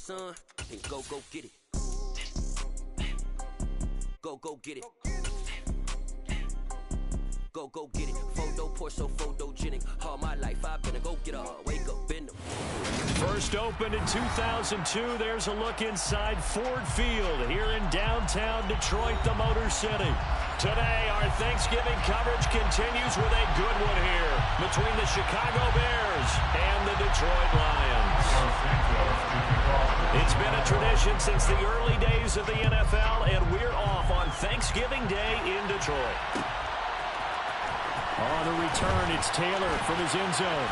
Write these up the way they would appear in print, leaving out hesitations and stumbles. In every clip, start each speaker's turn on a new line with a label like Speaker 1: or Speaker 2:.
Speaker 1: son, then go get it. Go get it. Go get it. Photo poor, so photogenic. All my life I've been a go-getter. Wake up in the...
Speaker 2: First opened in 2002. There's a look inside Ford Field here in downtown Detroit, the Motor City. Today, our Thanksgiving coverage continues with a good one here between the Chicago Bears and the Detroit Lions. It's been a tradition since the early days of the NFL, and we're off on Thanksgiving Day in Detroit. On the return, it's Taylor from his end zone.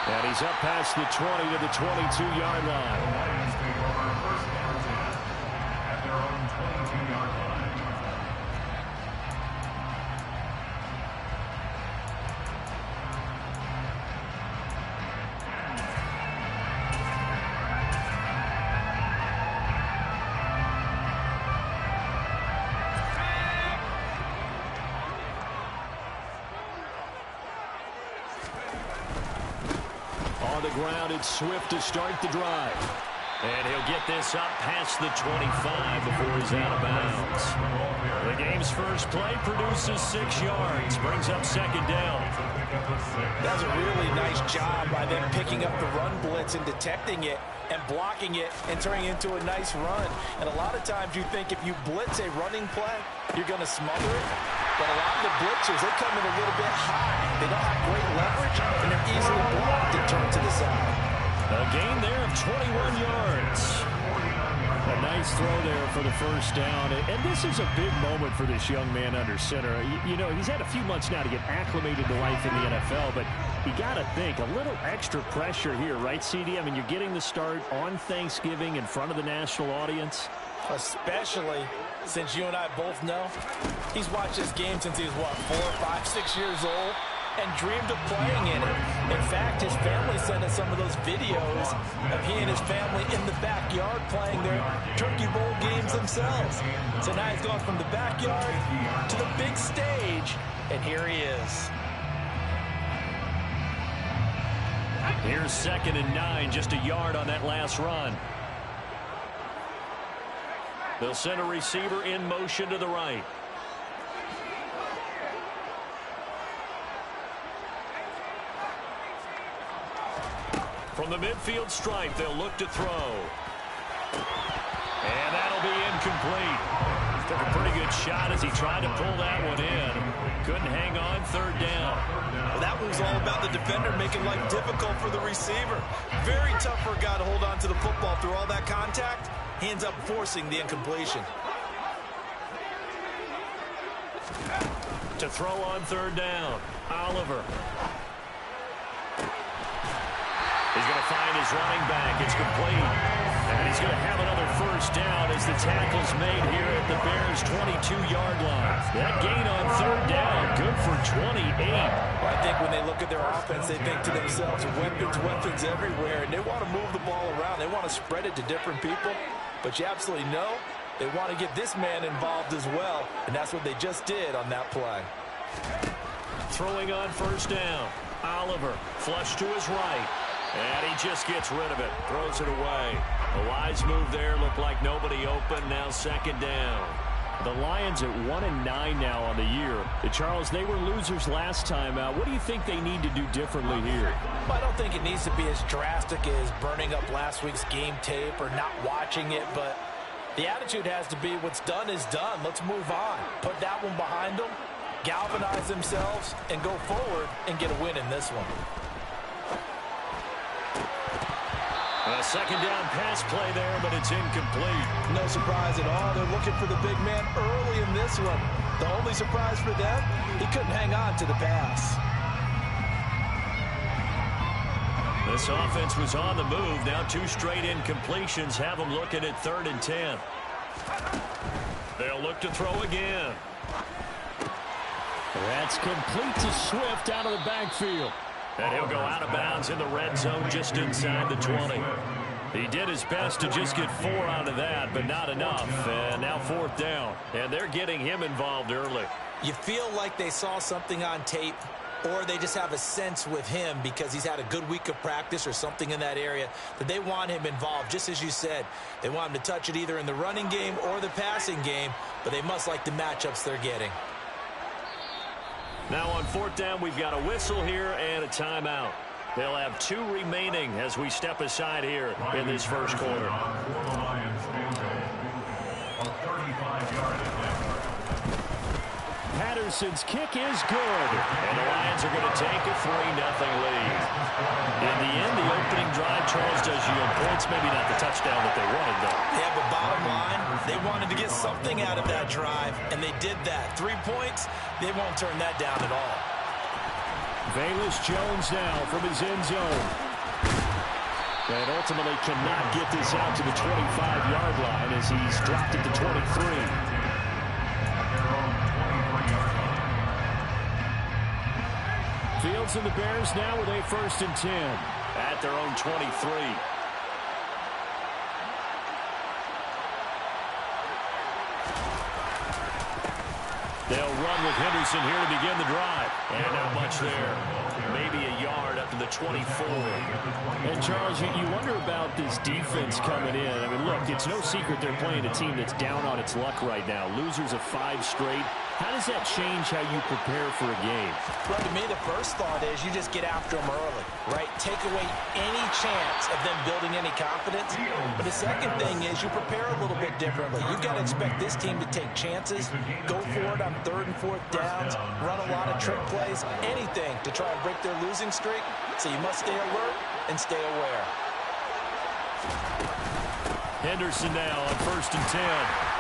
Speaker 2: And he's up past the 20 to the 22-yard line.
Speaker 3: The Lions take over first down at their own 22-yard line.
Speaker 2: Ground, it's Swift to start the drive. And he'll get this up past the 25 before he's out of bounds. The game's first play produces 6 yards, brings up second down.
Speaker 4: That's a really nice job by them picking up the run blitz and detecting it and blocking it and turning it into a nice run. And a lot of times you think if you blitz a running play, you're going to smother it. But a lot of the blitzers, they come in a little bit high. They don't have great leverage, and they're easily blocked and turned to the side.
Speaker 2: A gain there of 21 yards. A nice throw there for the first down. And this is a big moment for this young man under center. You know, he's had a few months now to get acclimated to life in the NFL, but you got to think a little extra pressure here, right, CD? I mean, you're getting the start on Thanksgiving in front of the national audience.
Speaker 4: Especially since you and I both know he's watched this game since he was, what, 4, 5, 6 years old and dreamed of playing in it. In fact, his family sent us some of those videos of he and his family in the backyard playing their Turkey Bowl games themselves. So now he's gone from the backyard to the big stage, and here he is.
Speaker 2: Here's 2nd and 9, just a yard on that last run. They'll send a receiver in motion to the right. From the midfield stripe, they'll look to throw. And that'll be incomplete. Took a pretty good shot as he tried to pull that one in. Couldn't hang on, 3rd down.
Speaker 4: Well, that was all about the defender making life difficult for the receiver. Very tough for a guy to hold on to the football through all that contact. He ends up forcing the incompletion.
Speaker 2: To throw on 3rd down, Oliver. He's going to find his running back. It's complete. And he's going to have another first down as the tackle's made here at the Bears' 22-yard line. That gain on 3rd down, good for 28.
Speaker 4: Well, I think when they look at their offense, they think to themselves, weapons everywhere, and they want to move the ball around. They want to spread it to different people. But you absolutely know they want to get this man involved as well, and that's what they just did on that play.
Speaker 2: Throwing on 1st down, Oliver, flush to his right. And he just gets rid of it, throws it away. A wise move there, looked like nobody open, now 2nd down. The Lions at 1-9 now on the year. Charles, they were losers last time out. What do you think they need to do differently here?
Speaker 4: Well, I don't think it needs to be as drastic as burning up last week's game tape or not watching it, but the attitude has to be what's done is done. Let's move on. Put that one behind them, galvanize themselves, and go forward and get a win in this one.
Speaker 2: A 2nd down pass play there, but it's incomplete.
Speaker 4: No surprise at all. They're looking for the big man early in this one. The only surprise for them, he couldn't hang on to the pass.
Speaker 2: This offense was on the move. Now 2 straight incompletions have them looking at 3rd and 10. They'll look to throw again. That's complete to Swift out of the backfield. And he'll go out of bounds in the red zone just inside the 20. He did his best to just get 4 out of that, but not enough. And now 4th down. And they're getting him involved early.
Speaker 4: You feel like they saw something on tape or they just have a sense with him because he's had a good week of practice or something in that area that they want him involved. Just as you said, they want him to touch it either in the running game or the passing game, but they must like the matchups they're getting.
Speaker 2: Now on fourth down, we've got a whistle here and a timeout. They'll have 2 remaining as we step aside here in this first quarter. Patterson's kick is good, and the Lions are going to take a 3-0 lead. In the end, the opening drive, Charles, does yield points, maybe not the touchdown that they wanted, though.
Speaker 4: Yeah, but bottom line, they wanted to get something out of that drive, and they did that. 3 points, they won't turn that down at all.
Speaker 2: Velus Jones now from his end zone. And ultimately cannot get this out to the 25-yard line as he's dropped it to 23. Fields and the Bears now with a 1st and 10 at their own 23. They'll run with Henderson here to begin the drive. And not much there. Maybe a yard up to the 24. And, Charles, you wonder about this defense coming in. I mean, look, it's no secret they're playing a team that's down on its luck right now. Losers of 5 straight. How does that change how you prepare for a game?
Speaker 4: Well, to me, the first thought is you just get after them early, right? Take away any chance of them building any confidence. But the second thing is you prepare a little bit differently. You've got to expect this team to take chances, go for it on 3rd and 4th downs, run a lot of trick plays, anything to try and break their losing streak. So you must stay alert and stay aware.
Speaker 2: Henderson now on 1st and 10.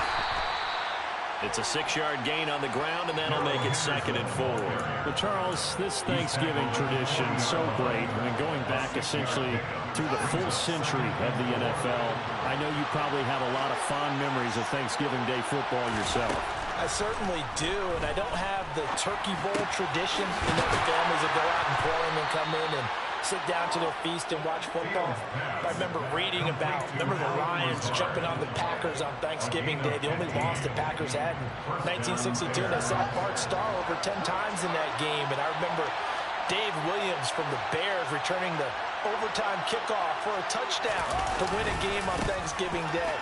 Speaker 2: It's a 6-yard gain on the ground, and that'll make it 2nd and 4. Well, Charles, this Thanksgiving tradition, so great. I mean, going back essentially through the full century of the NFL, I know you probably have a lot of fond memories of Thanksgiving Day football yourself.
Speaker 4: I certainly do, and I don't have the turkey bowl tradition. You know, the families that go out and play and come in and sit down to their feast and watch football. I remember reading about, the Lions jumping on the Packers on Thanksgiving Day. The only loss the Packers had in 1962. And they sacked Bart Starr over 10 times in that game. And I remember Dave Williams from the Bears returning the overtime kickoff for a touchdown to win a game on Thanksgiving Day.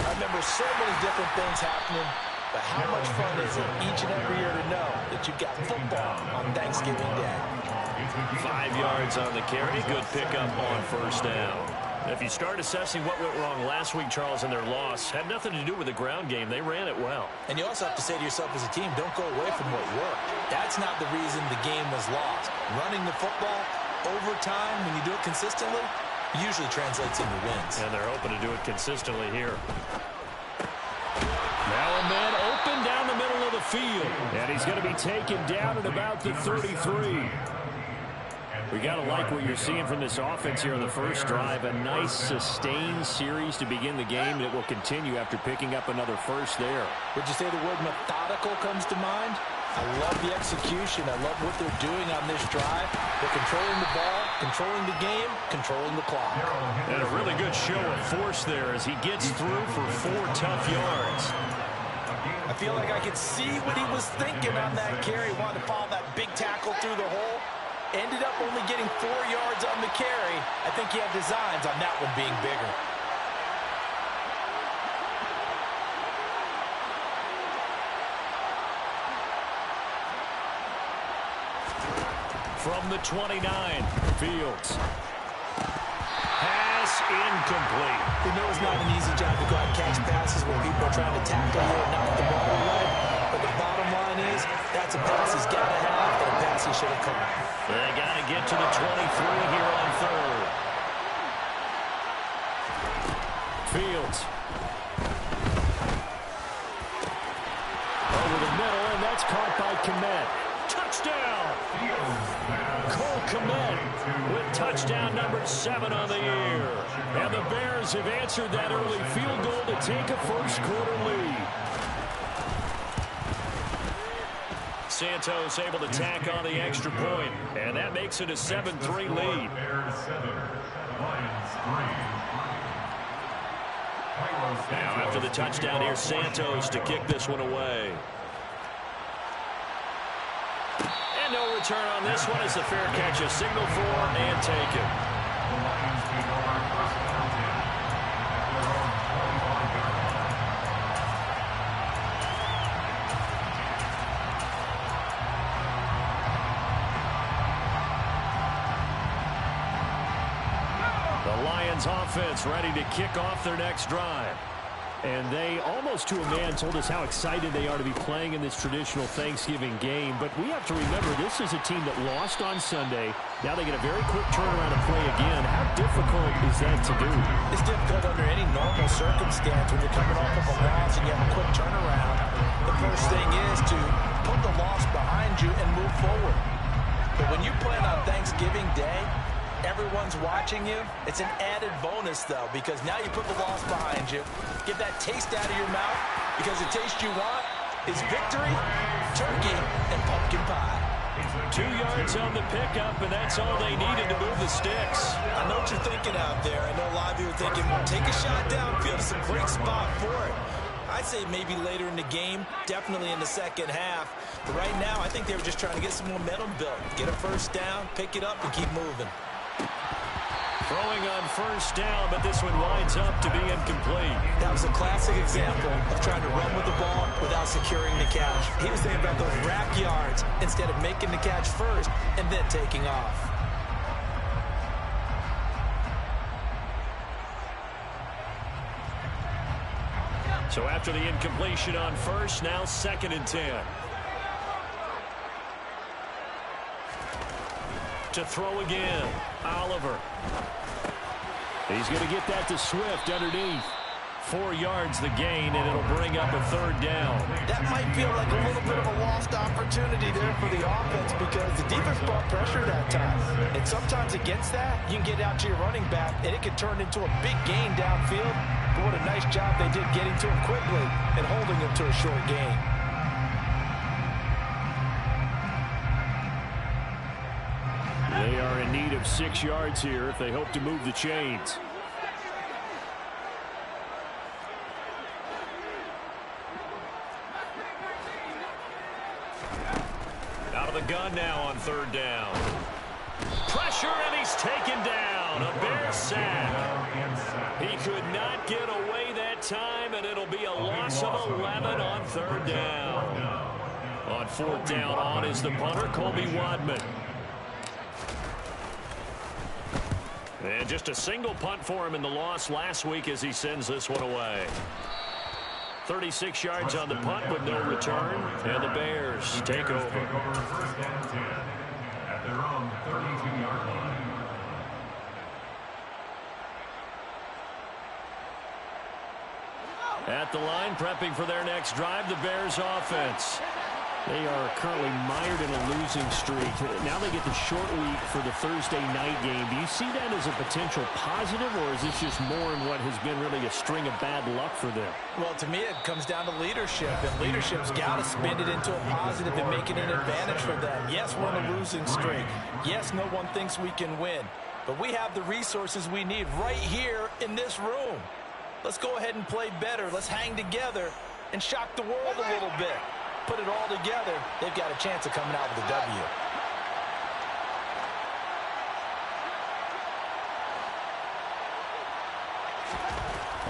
Speaker 4: I remember so many different things happening. But how much fun is it each and every year to know that you've got football on Thanksgiving Day?
Speaker 2: 5 yards on the carry. Good pickup on 1st down. If you start assessing what went wrong last week, Charles, in their loss, had nothing to do with the ground game. They ran it well.
Speaker 4: And you also have to say to yourself as a team, don't go away from what worked. That's not the reason the game was lost. Running the football, overtime, when you do it consistently, usually translates into wins.
Speaker 2: And they're hoping to do it consistently here. Now a man open down the middle of the field. And he's going to be taken down at about the 33. We got to like what you're seeing from this offense here in the first drive. A nice sustained series to begin the game that will continue after picking up another first there.
Speaker 4: Would you say the word methodical comes to mind? I love the execution. I love what they're doing on this drive. They're controlling the ball, controlling the game, controlling the clock.
Speaker 2: And a really good show of force there as he gets through for 4 tough yards.
Speaker 4: I feel like I could see what he was thinking on that carry. Wanted to follow that big tackle through the hole. Ended up only getting 4 yards on the carry. I think he had designs on that one being bigger.
Speaker 2: From the 29, Fields. Pass incomplete.
Speaker 4: We know it's not an easy job to go out and catch passes when people are trying to tackle you and knock the ball away. But the bottom line is, that's a pass he's got to have, but a pass he should have caught.
Speaker 2: They got to get to the 23 here on 3rd. Fields. Over the middle, and that's caught by Kmet. Touchdown! Cole Kmet with touchdown number 7 on the year. And the Bears have answered that early field goal to take a first quarter lead. Santos able to tack on the extra point, and that makes it a 7-3 lead. Now after the touchdown here, Santos to kick this one away. And no return on this one as the fair catch is signaled for and taken.
Speaker 3: The Lions take over first down 10 at their own 25-yard line.
Speaker 2: The Lions offense ready to kick off their next drive. And they, almost to a man, told us how excited they are to be playing in this traditional Thanksgiving game. But we have to remember, this is a team that lost on Sunday. Now they get a very quick turnaround and play again. How difficult is that to do?
Speaker 4: It's difficult under any normal circumstance when you're coming off of a loss and you have a quick turnaround. The first thing is to put the loss behind you and move forward. But when you play on Thanksgiving Day, everyone's watching you. It's an added bonus, though, because now you put the loss behind you. Get that taste out of your mouth, because the taste you want is victory, turkey, and pumpkin pie.
Speaker 2: 2 yards on the pickup, and that's all they needed to move the sticks.
Speaker 4: I know what you're thinking out there. I know a lot of you are thinking, take a shot downfield. It's a great spot for it. I'd say maybe later in the game, definitely in the second half. But right now, I think they were just trying to get some momentum built. Get a first down, pick it up, and keep moving.
Speaker 2: Throwing on first down, but this one winds up to be incomplete.
Speaker 4: That was a classic example of trying to run with the ball without securing the catch. He was thinking about those rack yards instead of making the catch first and then taking off.
Speaker 2: So after the incompletion on first, now 2nd and 10. To throw again, Oliver. He's going to get that to Swift underneath. 4 yards the gain, and it'll bring up a 3rd down.
Speaker 4: That might feel like a little bit of a lost opportunity there for the offense because the defense brought pressure that time. And sometimes against that, you can get out to your running back, and it can turn into a big gain downfield. But what a nice job they did getting to him quickly and holding him to a short gain.
Speaker 2: They are in need of 6 yards here if they hope to move the chains. Out of the gun now on 3rd down. Pressure, and he's taken down. A Bear sack. He could not get away that time, and it'll be a loss of 11 on 3rd down. On 4th down, on is the punter, Colby Wadman. And just a single punt for him in the loss last week as he sends this one away. 36 yards on the punt with no return, and the Bears take over.
Speaker 3: First down 10 at their own 32-yard line.
Speaker 2: At the line, prepping for their next drive, the Bears offense. They are currently mired in a losing streak. Now they get the short week for the Thursday night game. Do you see that as a potential positive, or is this just more in what has been really a string of bad luck for them?
Speaker 4: Well, to me, it comes down to leadership, and leadership's got to spin it into a positive and make it an advantage for them. Yes, we're in a losing streak. Yes, no one thinks we can win, but we have the resources we need right here in this room. Let's go ahead and play better. Let's hang together and shock the world a little bit. Put it all together, they've got a chance of coming out with a W.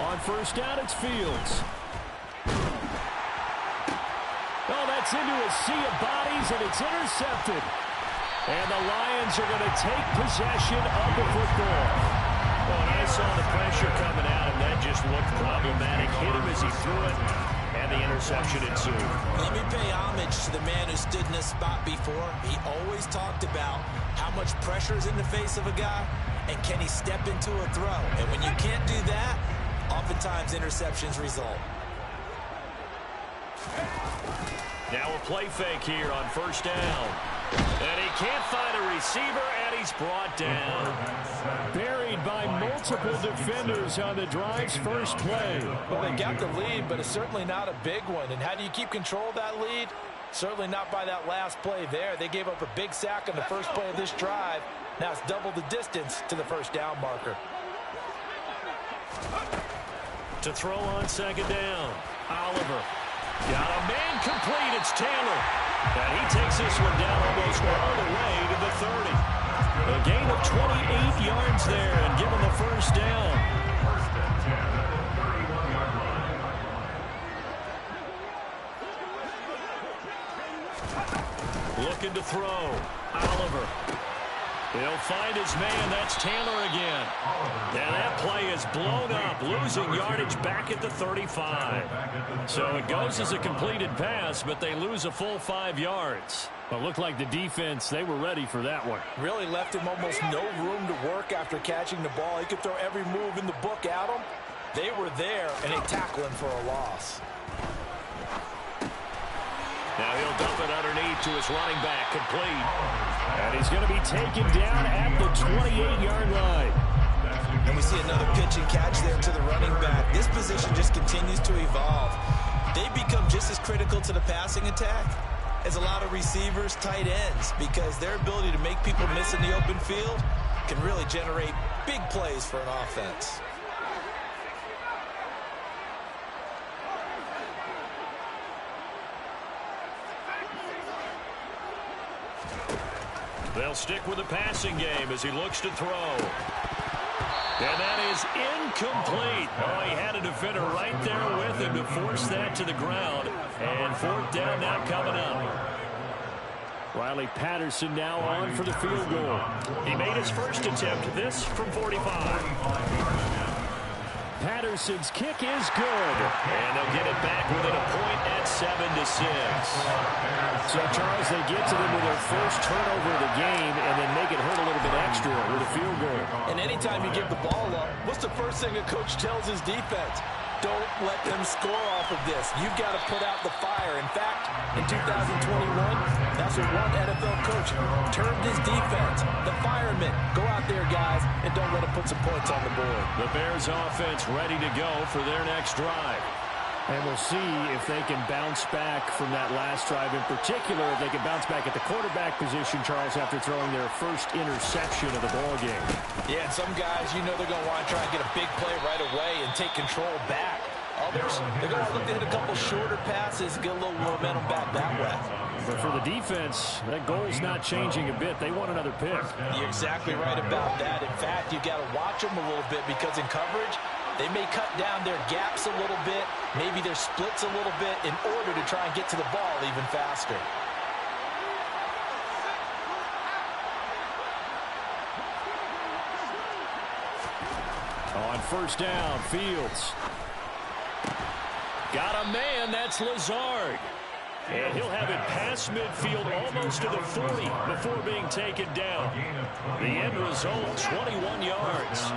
Speaker 2: On first down, it's Fields. Oh, that's into a sea of bodies, and it's intercepted. And the Lions are going to take possession of the football. Oh, and I saw the pressure coming out, and that just looked problematic. Hit him as he threw it. And the interception ensued.
Speaker 4: Let me pay homage to the man who stood in this spot before. He always talked about how much pressure is in the face of a guy and can he step into a throw. And when you can't do that, oftentimes interceptions result.
Speaker 2: Now a play fake here on first down. And he can't find a receiver, and he's brought down. Buried by multiple defenders on the drive's first play.
Speaker 4: Well, they got the lead, but it's certainly not a big one. And how do you keep control of that lead? Certainly not by that last play there. They gave up a big sack on the first play of this drive. Now it's double the distance to the first down marker.
Speaker 2: To throw on second down, Oliver. Got a man complete. It's Taylor. And he takes this one down almost all the way to the 30. A gain of 28 yards there and give him the first down.
Speaker 3: First and 10 at the 31-yard line.
Speaker 2: Looking to throw. Oliver. He'll find his man. That's Taylor again. And that play is blown up, losing yardage back at the 35. So it goes as a completed pass, but they lose a full 5 yards. But looked like the defense, they were ready for that one.
Speaker 4: Really left him almost no room to work after catching the ball. He could throw every move in the book at him. They were there, and they tackle him for a loss.
Speaker 2: Now he'll dump it underneath to his running back, complete. And he's going to be taken down at the 28-yard line.
Speaker 4: And we see another pitch and catch there to the running back. This position just continues to evolve. They become just as critical to the passing attack as a lot of receivers, tight ends, because their ability to make people miss in the open field can really generate big plays for an offense.
Speaker 2: They'll stick with the passing game as he looks to throw. And that is incomplete. Oh, he had a defender right there with him to force that to the ground. And fourth down now coming up. Riley Patterson now on for the field goal. He made his first attempt, this from 45. Patterson's kick is good. And they'll get it back within a point at 7-6. So, Charles, they get to them with their first turnover of the game and then make it hurt a little bit extra with a field goal.
Speaker 4: And anytime you give the ball up, what's the first thing a coach tells his defense? Don't let them score off of this. You've got to put out the fire. In fact, in 2021, that's what one NFL coach termed his defense. The firemen. Go out there, guys, and don't let them put some points on the board.
Speaker 2: The Bears offense ready to go for their next drive. And we'll see if they can bounce back from that last drive. In particular, if they can bounce back at the quarterback position, Charles, after throwing their first interception of the ballgame.
Speaker 4: Yeah, and some guys, you know they're going to want to try and get a big play right away and take control back. Others, they're going to look to hit a couple shorter passes, get a little momentum back that way.
Speaker 2: But for the defense, that goal's not changing a bit. They want another pick.
Speaker 4: You're exactly right about that. In fact, you've got to watch them a little bit because in coverage, they may cut down their gaps a little bit, maybe their splits a little bit in order to try and get to the ball even faster.
Speaker 2: On first down, Fields. Got a man, that's Lazard. And he'll have it past midfield almost to the 40 before being taken down. The end result, 21 yards.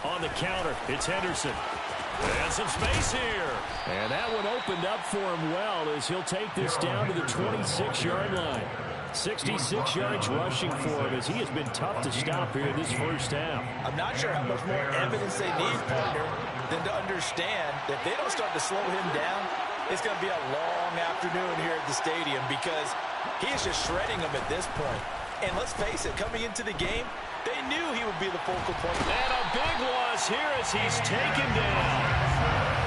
Speaker 2: On the counter, it's Henderson. And some space here. And that one opened up for him well as he'll take this down to the 26-yard line. 66 yards rushing for him as he has been tough to stop here in this first half.
Speaker 4: I'm not sure how much more evidence they need, partner, than to understand that if they don't start to slow him down, it's going to be a long afternoon here at the stadium because he is just shredding them at this point. And let's face it, coming into the game, they knew he would be the focal point.
Speaker 2: And a big loss here as he's taken down.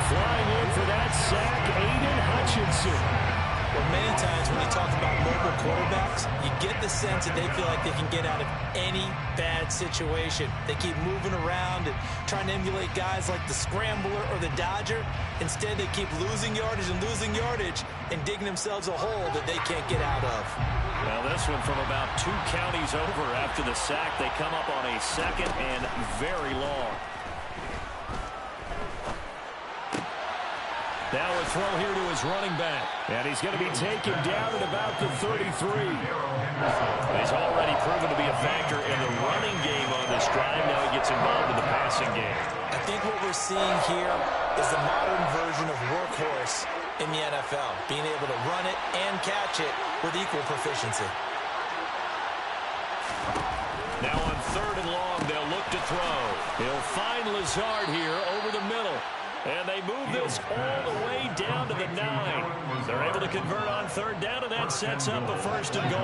Speaker 2: Flying in for that sack, Aiden Hutchinson.
Speaker 4: Well, many times when you talk about mobile quarterbacks, you get the sense that they feel like they can get out of any bad situation. They keep moving around and trying to emulate guys like the Scrambler or the Dodger. Instead, they keep losing yardage and digging themselves a hole that they can't get out of.
Speaker 2: Well, this one from about 2 counties over after the sack. They come up on a second and very long. Now a throw here to his running back. And he's going to be taken down at about the 33. He's already proven to be a factor in the running game on this drive. Now he gets involved in the passing game.
Speaker 4: I think what we're seeing here is the modern version of workhorse in the NFL. Being able to run it and catch it with equal proficiency.
Speaker 2: Now on third and long, they'll look to throw. He'll find Lazard here over the middle. And they move this all the way down to the 9. They're able to convert on third down, and that sets up a first and goal.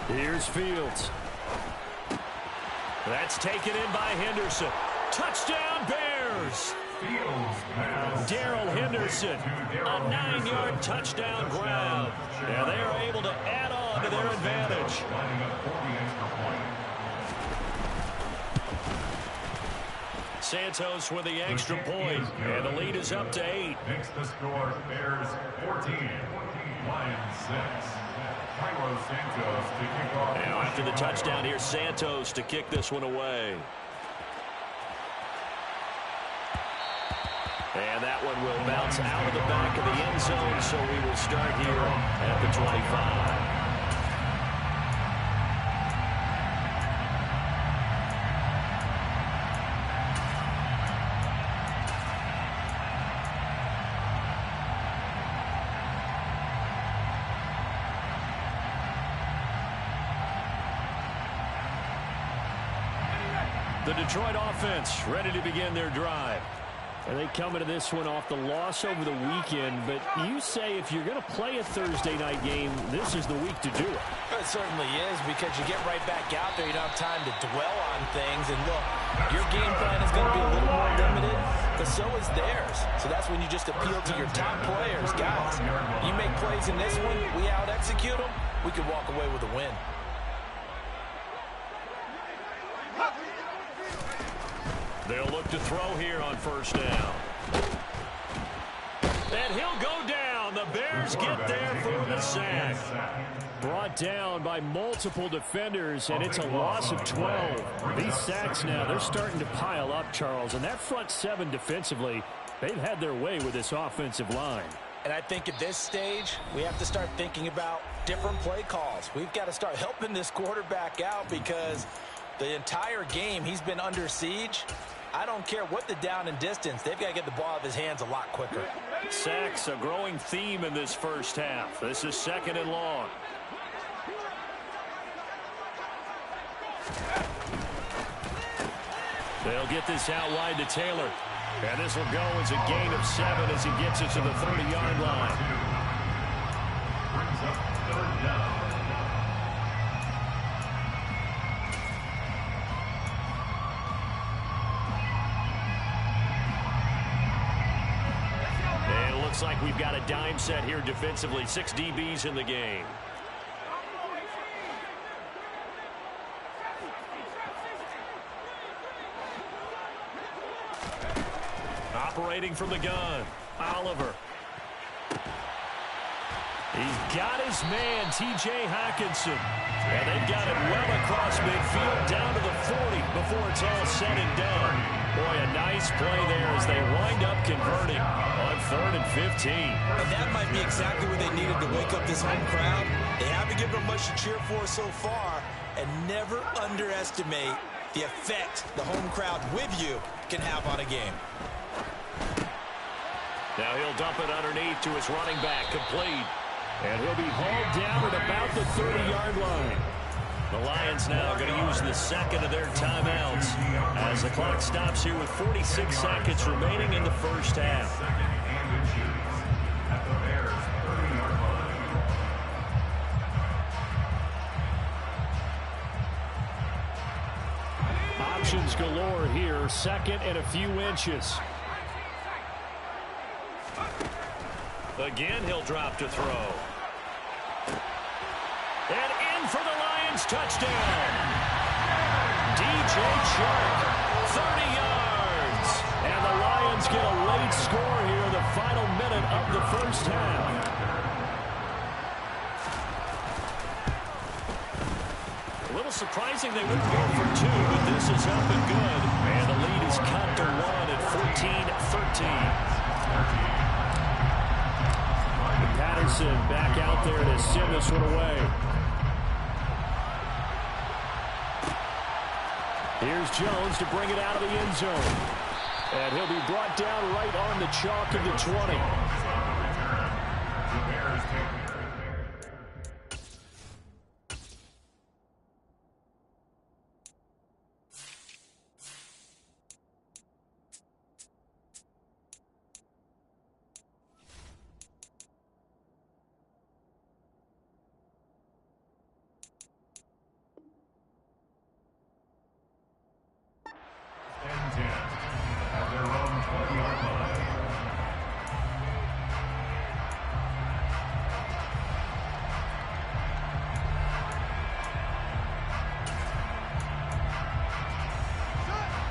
Speaker 2: Here's Fields. That's taken in by Henderson. Touchdown, Bears! Darrell Henderson, a 9-yard touchdown grab. And they are able to add on to their advantage. Santos with the extra point, and the lead is up to 8.
Speaker 3: Makes the score Bears 14, Lions 6. Santos to kick off.
Speaker 2: Now after the touchdown, here's Santos to kick this one away. And that one will bounce out of the back of the end zone, so we will start here at the 25. The Detroit offense ready to begin their drive. And they come into this one off the loss over the weekend, but you say if you're going to play a Thursday night game, this is the week to do it.
Speaker 4: It certainly is, because you get right back out there. You don't have time to dwell on things. And look, your game plan is going to be a little more limited, but so is theirs. So that's when you just appeal to your top players. Guys, you make plays in this one, we out-execute them, we could walk away with a win.
Speaker 2: They'll look to throw here on first down. And he'll go down. The Bears get there for the sack. Brought down by multiple defenders, and it's a loss of 12. These sacks now, they're starting to pile up, Charles. And that front seven defensively, they've had their way with this offensive line.
Speaker 4: And I think at this stage, we have to start thinking about different play calls. We've got to start helping this quarterback out, because the entire game he's been under siege. I don't care what the down and distance. They've got to get the ball out of his hands a lot quicker.
Speaker 2: Sacks, a growing theme in this first half. This is 2nd and long. They'll get this out wide to Taylor. And this will go as a gain of 7 as he gets it to the 30-yard line.
Speaker 3: Brings up 3rd down.
Speaker 2: Looks like we've got a dime set here defensively. 6 DBs in the game. Operating from the gun, Oliver. He's got his man, T.J. Hockenson. And they've got it well across midfield down to the 40 before it's all said and done. Boy, a nice play there as they wind up converting on 3rd and 15.
Speaker 5: And that might be exactly what they needed to wake up this home crowd. They haven't given them much to cheer for so far, and never underestimate the effect the home crowd with you can have on a game.
Speaker 2: Now he'll dump it underneath to his running back, complete. And he'll be hauled down at about the 30-yard line. The Lions now going to use the second of their timeouts as the clock stops here with 46 seconds remaining in the first half. Options galore here, 2nd and a few inches. Again, he'll drop to throw. And in for the Lions touchdown. DJ Chark, 30 yards. And the Lions get a late score here, the final minute of the first half. A little surprising they wouldn't go for 2, but this is up and good. And the lead is cut to 1 at 14-13. Patterson back out there to send this one away. Here's Jones to bring it out of the end zone. And he'll be brought down right on the chalk of the 20.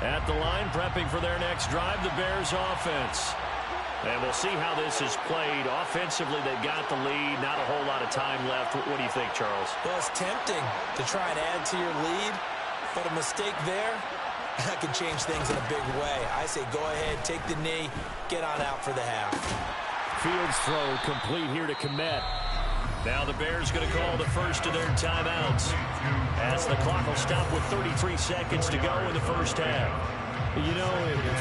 Speaker 2: At the line, prepping for their next drive, the Bears offense. And we'll see how this is played. Offensively, they've got the lead. Not a whole lot of time left. What do you think, Charles?
Speaker 5: Well, it's tempting to try and add to your lead, but a mistake there, that can change things in a big way. I say go ahead, take the knee, get on out for the half.
Speaker 2: Fields throw complete here to Komet. Now the Bears going to call the first of their timeouts as the clock will stop with 33 seconds to go in the first half. You know,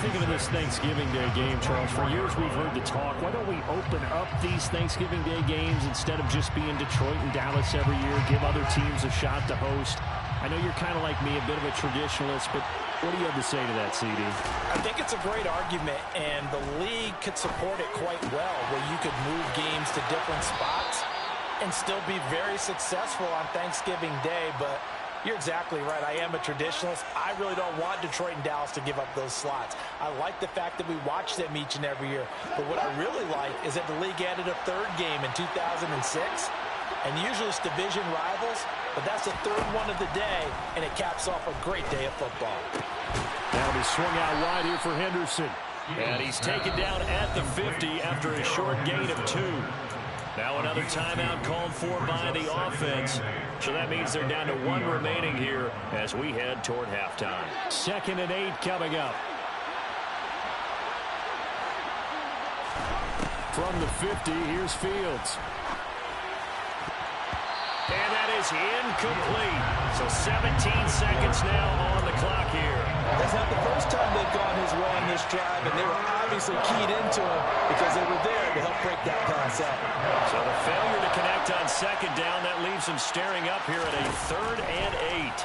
Speaker 2: thinking of this Thanksgiving Day game, Charles, for years we've heard the talk, why don't we open up these Thanksgiving Day games instead of just being Detroit and Dallas every year, give other teams a shot to host? I know you're kind of like me, a bit of a traditionalist, but what do you have to say to that, CD?
Speaker 4: I think it's a great argument, and the league could support it quite well, where you could move games to different spots and still be very successful on Thanksgiving Day, but you're exactly right. I am a traditionalist. I really don't want Detroit and Dallas to give up those slots. I like the fact that we watch them each and every year. But what I really like is that the league added a third game in 2006. And usually it's division rivals, but that's the third one of the day, and it caps off a great day of football.
Speaker 2: Now he swung out wide here for Henderson. And he's taken down at the 50 after a short gain of 2. Now another timeout called for by the offense. So that means they're down to 1 remaining here as we head toward halftime. 2nd and 8 coming up. From the 50, here's Fields. And that is incomplete. So 17 seconds now on the clock here.
Speaker 5: That's not the first time they've gone his way on this drive, and they were obviously keyed into him because they were there to help break that pass up.
Speaker 2: So the failure to connect on 2nd down, that leaves him staring up here at a 3rd and 8.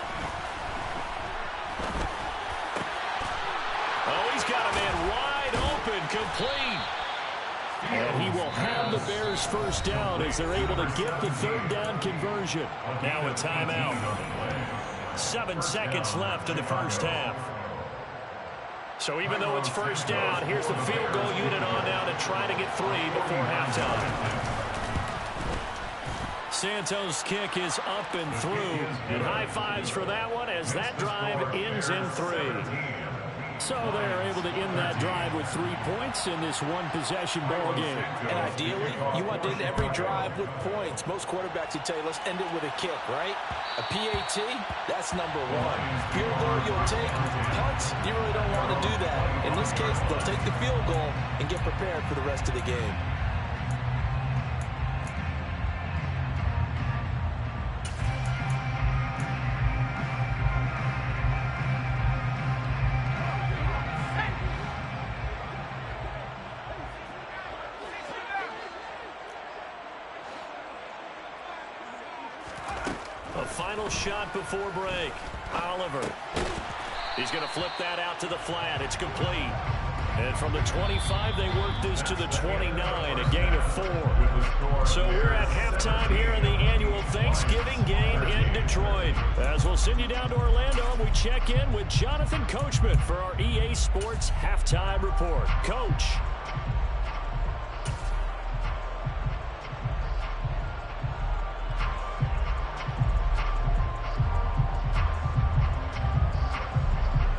Speaker 2: Oh, he's got a man wide open, complete. And he will have the Bears first down as they're able to get the 3rd down conversion. Now a timeout. 7 seconds left in the first half. So even though it's first down, here's the field goal unit on now to try to get 3 before halftime. Santos' kick is up and through. And high fives for that one as that drive ends in 3. So they're able to end that drive with 3 points in this one-possession ball game.
Speaker 4: And ideally, you want to end every drive with points. Most quarterbacks would tell you, let's end it with a kick, right? A PAT, that's number 1. Field goal you'll take. Punts, you really don't want to do that. In this case, they'll take the field goal and get prepared for the rest of the game.
Speaker 2: Final shot before break. Oliver. He's going to flip that out to the flat. It's complete. And from the 25, they work this to the 29, a gain of 4. So we're at halftime here in the annual Thanksgiving game in Detroit. As we'll send you down to Orlando, we check in with Jonathan Coachman for our EA Sports Halftime Report. Coach.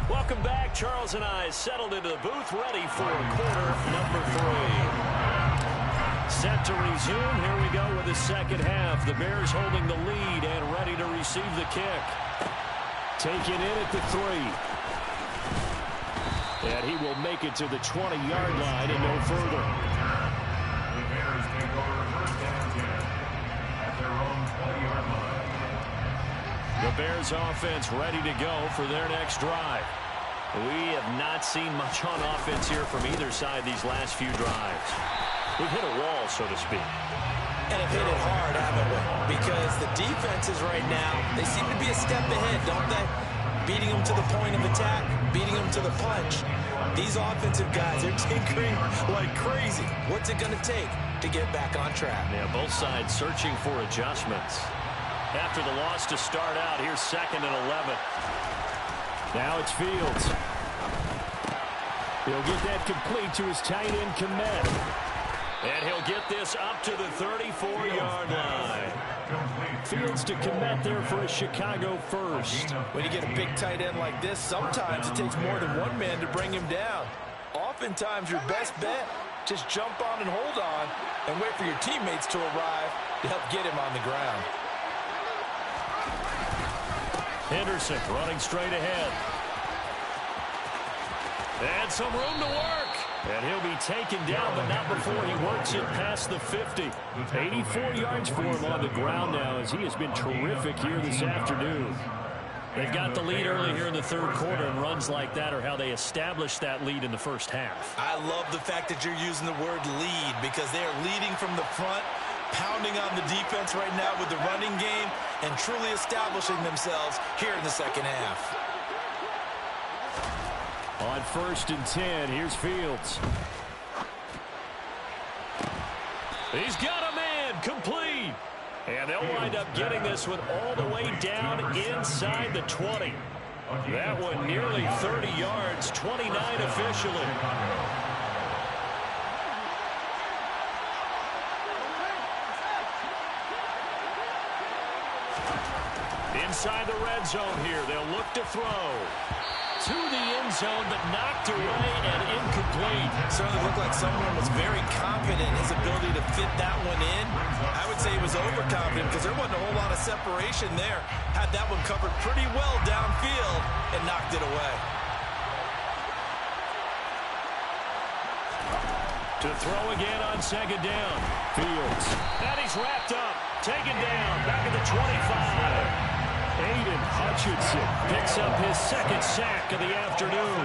Speaker 2: Welcome back. Charles and I settled into the booth, ready for quarter number 3. Set to resume. Here we go with the second half. The Bears holding the lead and ready to receive the kick. Taken in at the 3. And he will make it to the 20-yard line and no further.
Speaker 3: The Bears take over first down again at their own 20-yard line.
Speaker 2: The Bears offense ready to go for their next drive. We have not seen much on offense here from either side these last few drives. We've hit a wall, so to speak.
Speaker 5: And have hit it hard, haven't we? Because the defenses right now, they seem to be a step ahead, don't they? Beating them to the point of attack, beating them to the punch. These offensive guys, they're tinkering like crazy. What's it going to take to get back on track?
Speaker 2: Yeah, both sides searching for adjustments. After the loss to start out, here's 2nd and 11. Now it's Fields. He'll get that complete to his tight end, Komet. And he'll get this up to the 34-yard line. Fields to commit there for a Chicago first.
Speaker 4: When you get a big tight end like this, sometimes it takes more than one man to bring him down. Oftentimes, your best bet, just jump on and hold on and wait for your teammates to arrive to help get him on the ground.
Speaker 2: Henderson running straight ahead. And some room to work. And he'll be taken down, but not before he works it past the 50. 84 yards for him on the ground now as he has been terrific here this afternoon. They've got the lead early here in the third quarter, and runs like that are how they establish that lead in the first half.
Speaker 5: I love the fact that you're using the word lead because they are leading from the front, pounding on the defense right now with the running game, and truly establishing themselves here in the second half.
Speaker 2: On 1st and 10, here's Fields. He's got a man, complete. And they'll wind up getting this one all the way down inside the 20. That one nearly 30 yards, 29 officially. Inside the red zone here, they'll look to throw. To the end zone, but knocked away and incomplete.
Speaker 5: Certainly looked like someone was very confident in his ability to fit that one in. I would say he was overconfident because there wasn't a whole lot of separation there. Had that one covered pretty well downfield and knocked it away.
Speaker 2: To throw again on 2nd down. Fields. And he's wrapped up. Taken down. Back at the 25. Aiden Hutchinson picks up his 2nd sack of the afternoon.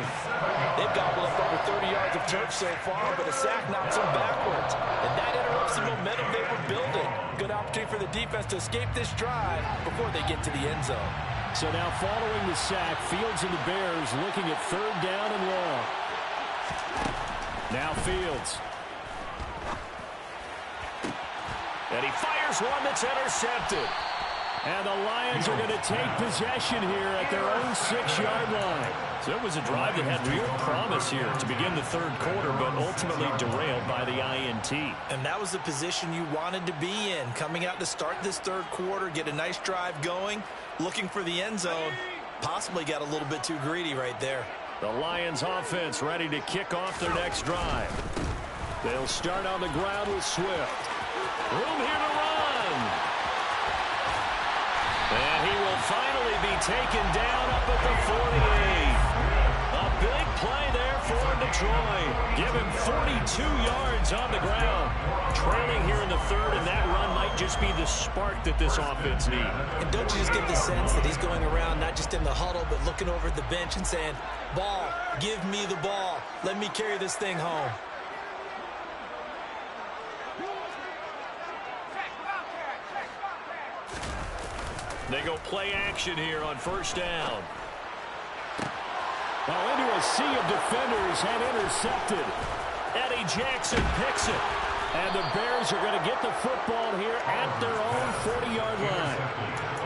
Speaker 4: They've gobbled up over 30 yards of turf so far, but a sack knocks them backwards. And that interrupts the momentum they were building. Good opportunity for the defense to escape this drive before they get to the end zone.
Speaker 2: So now following the sack, Fields and the Bears looking at 3rd down and long. Now Fields. And he fires one that's intercepted. And the Lions are going to take possession here at their own 6-yard line. So it was a drive that had real promise here to begin the third quarter, but ultimately derailed by the INT.
Speaker 5: And that was the position you wanted to be in. Coming out to start this third quarter, get a nice drive going, looking for the end zone. Possibly got a little bit too greedy right there.
Speaker 2: The Lions offense ready to kick off their next drive. They'll start on the ground with Swift. Room here to run. And he will finally be taken down up at the 48. A big play there for Detroit. Give him 42 yards on the ground. Trailing here in the third, and that run might just be the spark that this offense needs.
Speaker 5: And don't you just get the sense that he's going around not just in the huddle, but looking over at the bench and saying, ball, give me the ball. Let me carry this thing home.
Speaker 2: They go play action here on 1st down. Now into a sea of defenders and intercepted. Eddie Jackson picks it. And the Bears are going to get the football here at their own 40-yard line.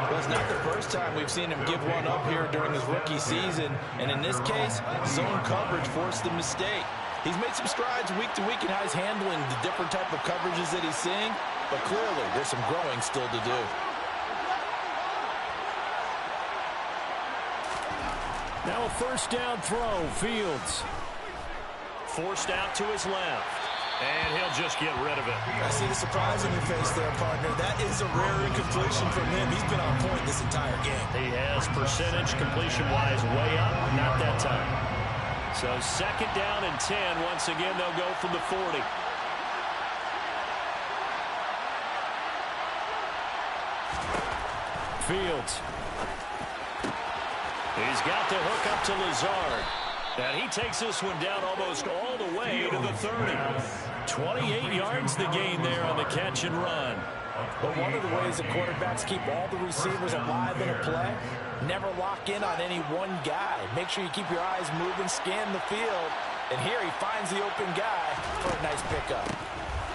Speaker 4: Well, it's not the first time we've seen him give one up here during his rookie season. And in this case, zone coverage forced the mistake. He's made some strides week to week in how he's handling the different type of coverages that he's seeing. But clearly, there's some growing still to do.
Speaker 2: Now a 1st down throw, Fields. Forced out to his left. And he'll just get rid of it.
Speaker 5: I see the surprise on your face there, partner. That is a rare incompletion from him. He's been on point this entire game.
Speaker 2: He has percentage completion-wise way up, not that time. So 2nd down and 10. Once again, they'll go from the 40. Fields. He's got the hook up to Lazard. And he takes this one down almost all the way to the 30. 28 yards the gain there on the catch and run.
Speaker 4: But one of the ways that quarterbacks keep all the receivers alive in a play, never lock in on any one guy. Make sure you keep your eyes moving, scan the field. And here he finds the open guy for a nice pickup.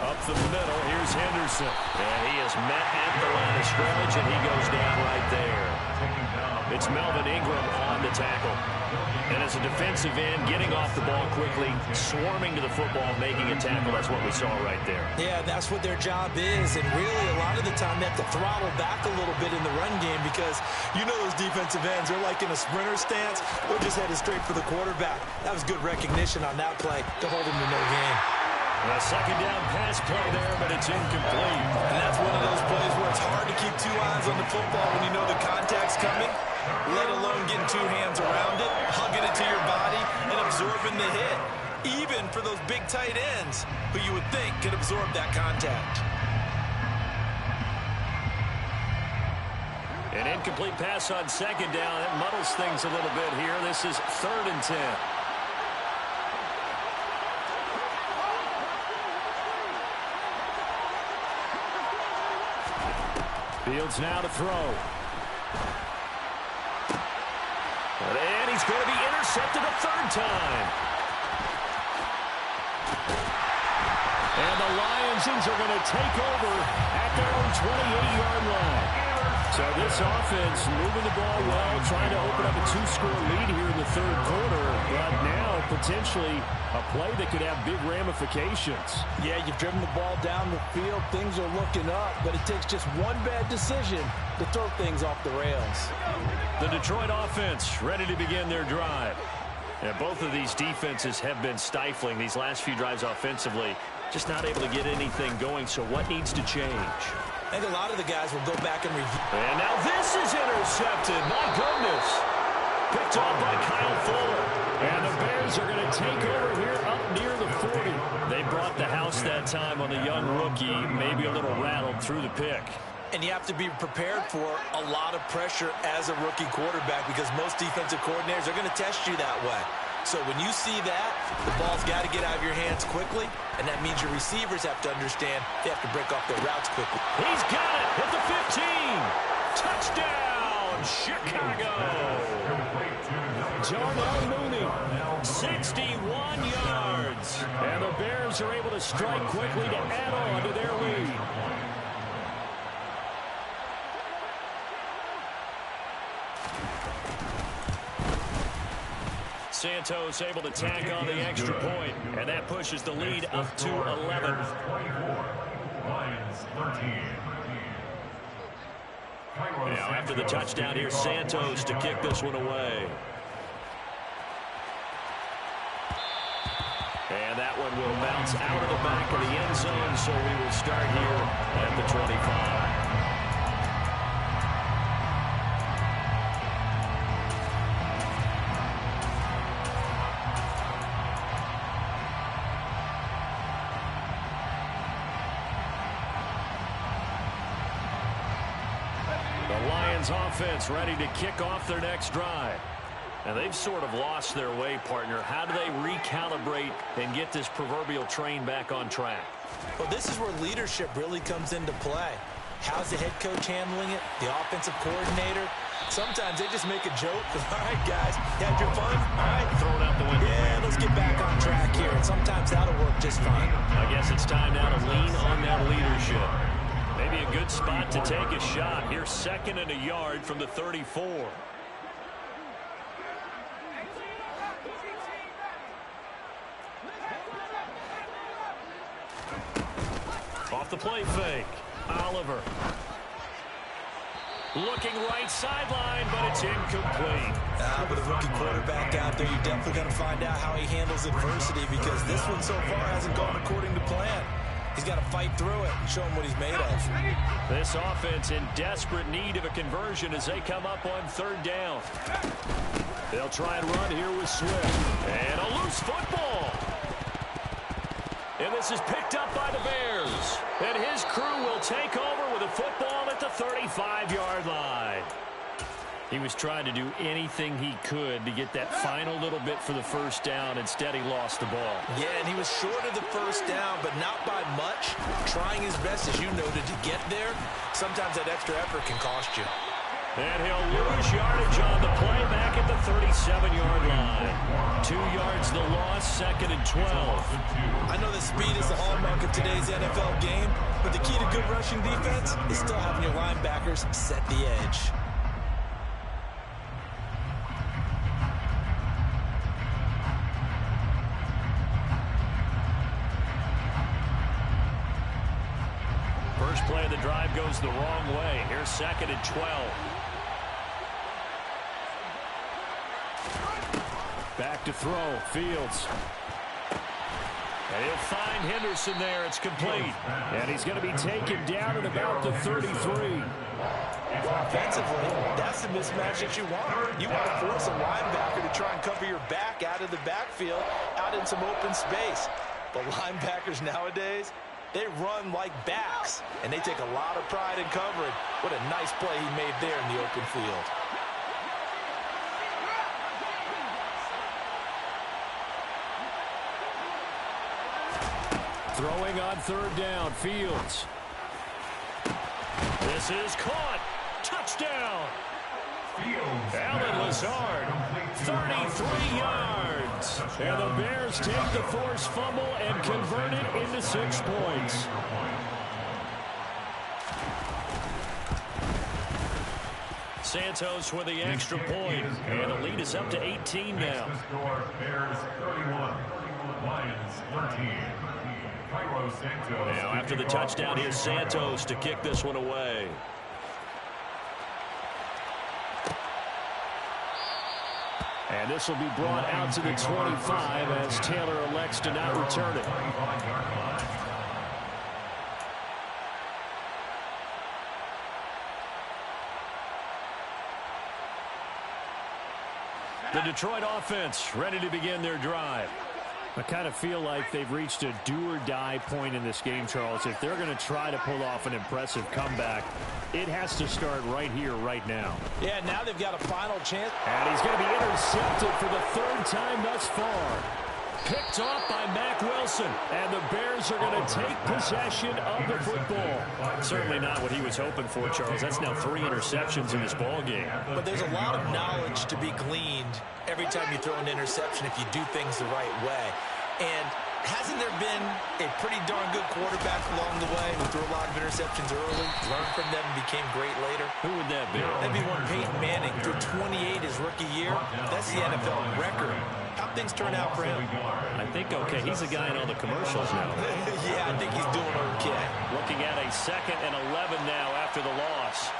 Speaker 2: Up the middle, here's Henderson. And he is met at the line of scrimmage, and he goes down right there.
Speaker 3: Taking down
Speaker 2: It's Melvin Ingram on the tackle. And as a defensive end, getting off the ball quickly, swarming to the football, making a tackle, that's what we saw right there.
Speaker 5: Yeah, that's what their job is. And really, a lot of the time, they have to throttle back a little bit in the run game because you know those defensive ends, they're like in a sprinter stance. They're just headed straight for the quarterback. That was good recognition on that play to hold him to no gain.
Speaker 2: A second down pass play there, but it's incomplete.
Speaker 5: And that's one of those plays where it's hard to keep two eyes on the football when you know the contact's coming, let alone getting two hands around it, hugging it to your body, and absorbing the hit, even for those big tight ends who you would think could absorb that contact.
Speaker 2: An incomplete pass on second down. That muddles things a little bit here. This is 3rd and 10. Fields now to throw. And he's going to be intercepted a 3rd time. And the Lions are going to take over at their own 28-yard line. So this offense moving the ball well, trying to open up a 2-score lead here in the 3rd quarter. But now potentially a play that could have big ramifications.
Speaker 4: Yeah, you've driven the ball down the field. Things are looking up, but it takes just one bad decision to throw things off the rails.
Speaker 2: The Detroit offense ready to begin their drive. Yeah, both of these defenses have been stifling these last few drives offensively. Just not able to get anything going, so what needs to change?
Speaker 5: I think a lot of the guys will go back and review.
Speaker 2: And now this is intercepted. My goodness. Picked off by Kyle Fuller. And the Bears are going to take over here up near the 40. They brought the house that time on the young rookie, maybe a little rattled through the pick.
Speaker 5: And you have to be prepared for a lot of pressure as a rookie quarterback because most defensive coordinators are going to test you that way. So when you see that, the ball's got to get out of your hands quickly, and that means your receivers have to understand they have to break off their routes quickly.
Speaker 2: He's got it at the 15. Touchdown, Chicago. Darnell Mooney, 61 yards. And the Bears are able to strike quickly to add on to their lead. Santos able to tack on the extra point, and that pushes the lead up to 11. Now after the touchdown here, Santos to kick this one away. And that one will bounce out of the back of the end zone, so we will start here at the 25. Offense ready to kick off their next drive. And they've sort of lost their way, partner. How do they recalibrate and get this proverbial train back on track?
Speaker 5: Well, this is where leadership really comes into play. How's the head coach handling it? The offensive coordinator? Sometimes they just make a joke. All right, guys, you had your fun? All right.
Speaker 2: Throw it out the window.
Speaker 5: Yeah, let's get back on track here. And sometimes that'll work just fine.
Speaker 2: I guess it's time now to lean on that leadership. Maybe a good spot to take a shot. Here's 2nd and a yard from the 34. Off the play fake. Oliver. Looking right sideline, but it's incomplete.
Speaker 5: With a rookie quarterback out there, you're definitely going to find out how he handles adversity because this one so far hasn't gone according to plan. He's got to fight through it and show him what he's made of.
Speaker 2: This offense in desperate need of a conversion as they come up on 3rd down. They'll try and run here with Swift. And a loose football. And this is picked up by the Bears. And his crew will take over with a football at the 35-yard line. He was trying to do anything he could to get that final little bit for the 1st down. Instead, he lost the ball.
Speaker 5: Yeah, and he was short of the 1st down, but not by much. Trying his best, as you noted, to get there. Sometimes that extra effort can cost you.
Speaker 2: And he'll lose yardage on the play back at the 37-yard line. 2 yards the loss, 2nd and 12.
Speaker 5: I know that speed is the hallmark of today's NFL game, but the key to good rushing defense is still having your linebackers set the edge.
Speaker 2: first play of the drive goes the wrong way. Here's 2nd and 12. Back to throw. Fields. And he'll find Henderson there. It's complete. And he's going to be taken down at about the 33.
Speaker 4: Offensively, that's the mismatch that you want. You want to force a linebacker to try and cover your back out of the backfield, out in some open space. But linebackers nowadays, they run like backs, and they take a lot of pride in covering. What a nice play he made there in the open field.
Speaker 2: Throwing on 3rd down, Fields. This is caught. Touchdown. Allen Lazard, 33 yards. And the Bears take the forced fumble and convert it into 6 points. Santos with the extra point. And the lead is up to 18 now.
Speaker 3: Bears 31, Lions 13.
Speaker 2: Now after the touchdown, here's Santos to kick this one away. And this will be brought out to the 25 as Taylor elects to not return it. The Detroit offense ready to begin their drive. I kind of feel like they've reached a do-or-die point in this game, Charles. If they're going to try to pull off an impressive comeback, it has to start right here, right now.
Speaker 4: Yeah, now they've got a final chance.
Speaker 2: And he's going to be intercepted for the 3rd time thus far. Picked off by Mack Wilson. And the Bears are going to take possession of the football. Certainly not what he was hoping for, Charles. That's now 3 interceptions in this ball game.
Speaker 4: But there's a lot of knowledge to be gleaned every time you throw an interception if you do things the right way. And hasn't there been a pretty darn good quarterback along the way who threw a lot of interceptions early, learned from them, and became great later?
Speaker 2: Who would that be?
Speaker 4: That'd be one Peyton Manning. Threw 28 his rookie year. That's the NFL record. How'd things turn out for him?
Speaker 2: I think okay. He's a guy in all the commercials now.
Speaker 4: Yeah, I think he's doing okay.
Speaker 2: Looking at a 2nd and 11 now after the loss.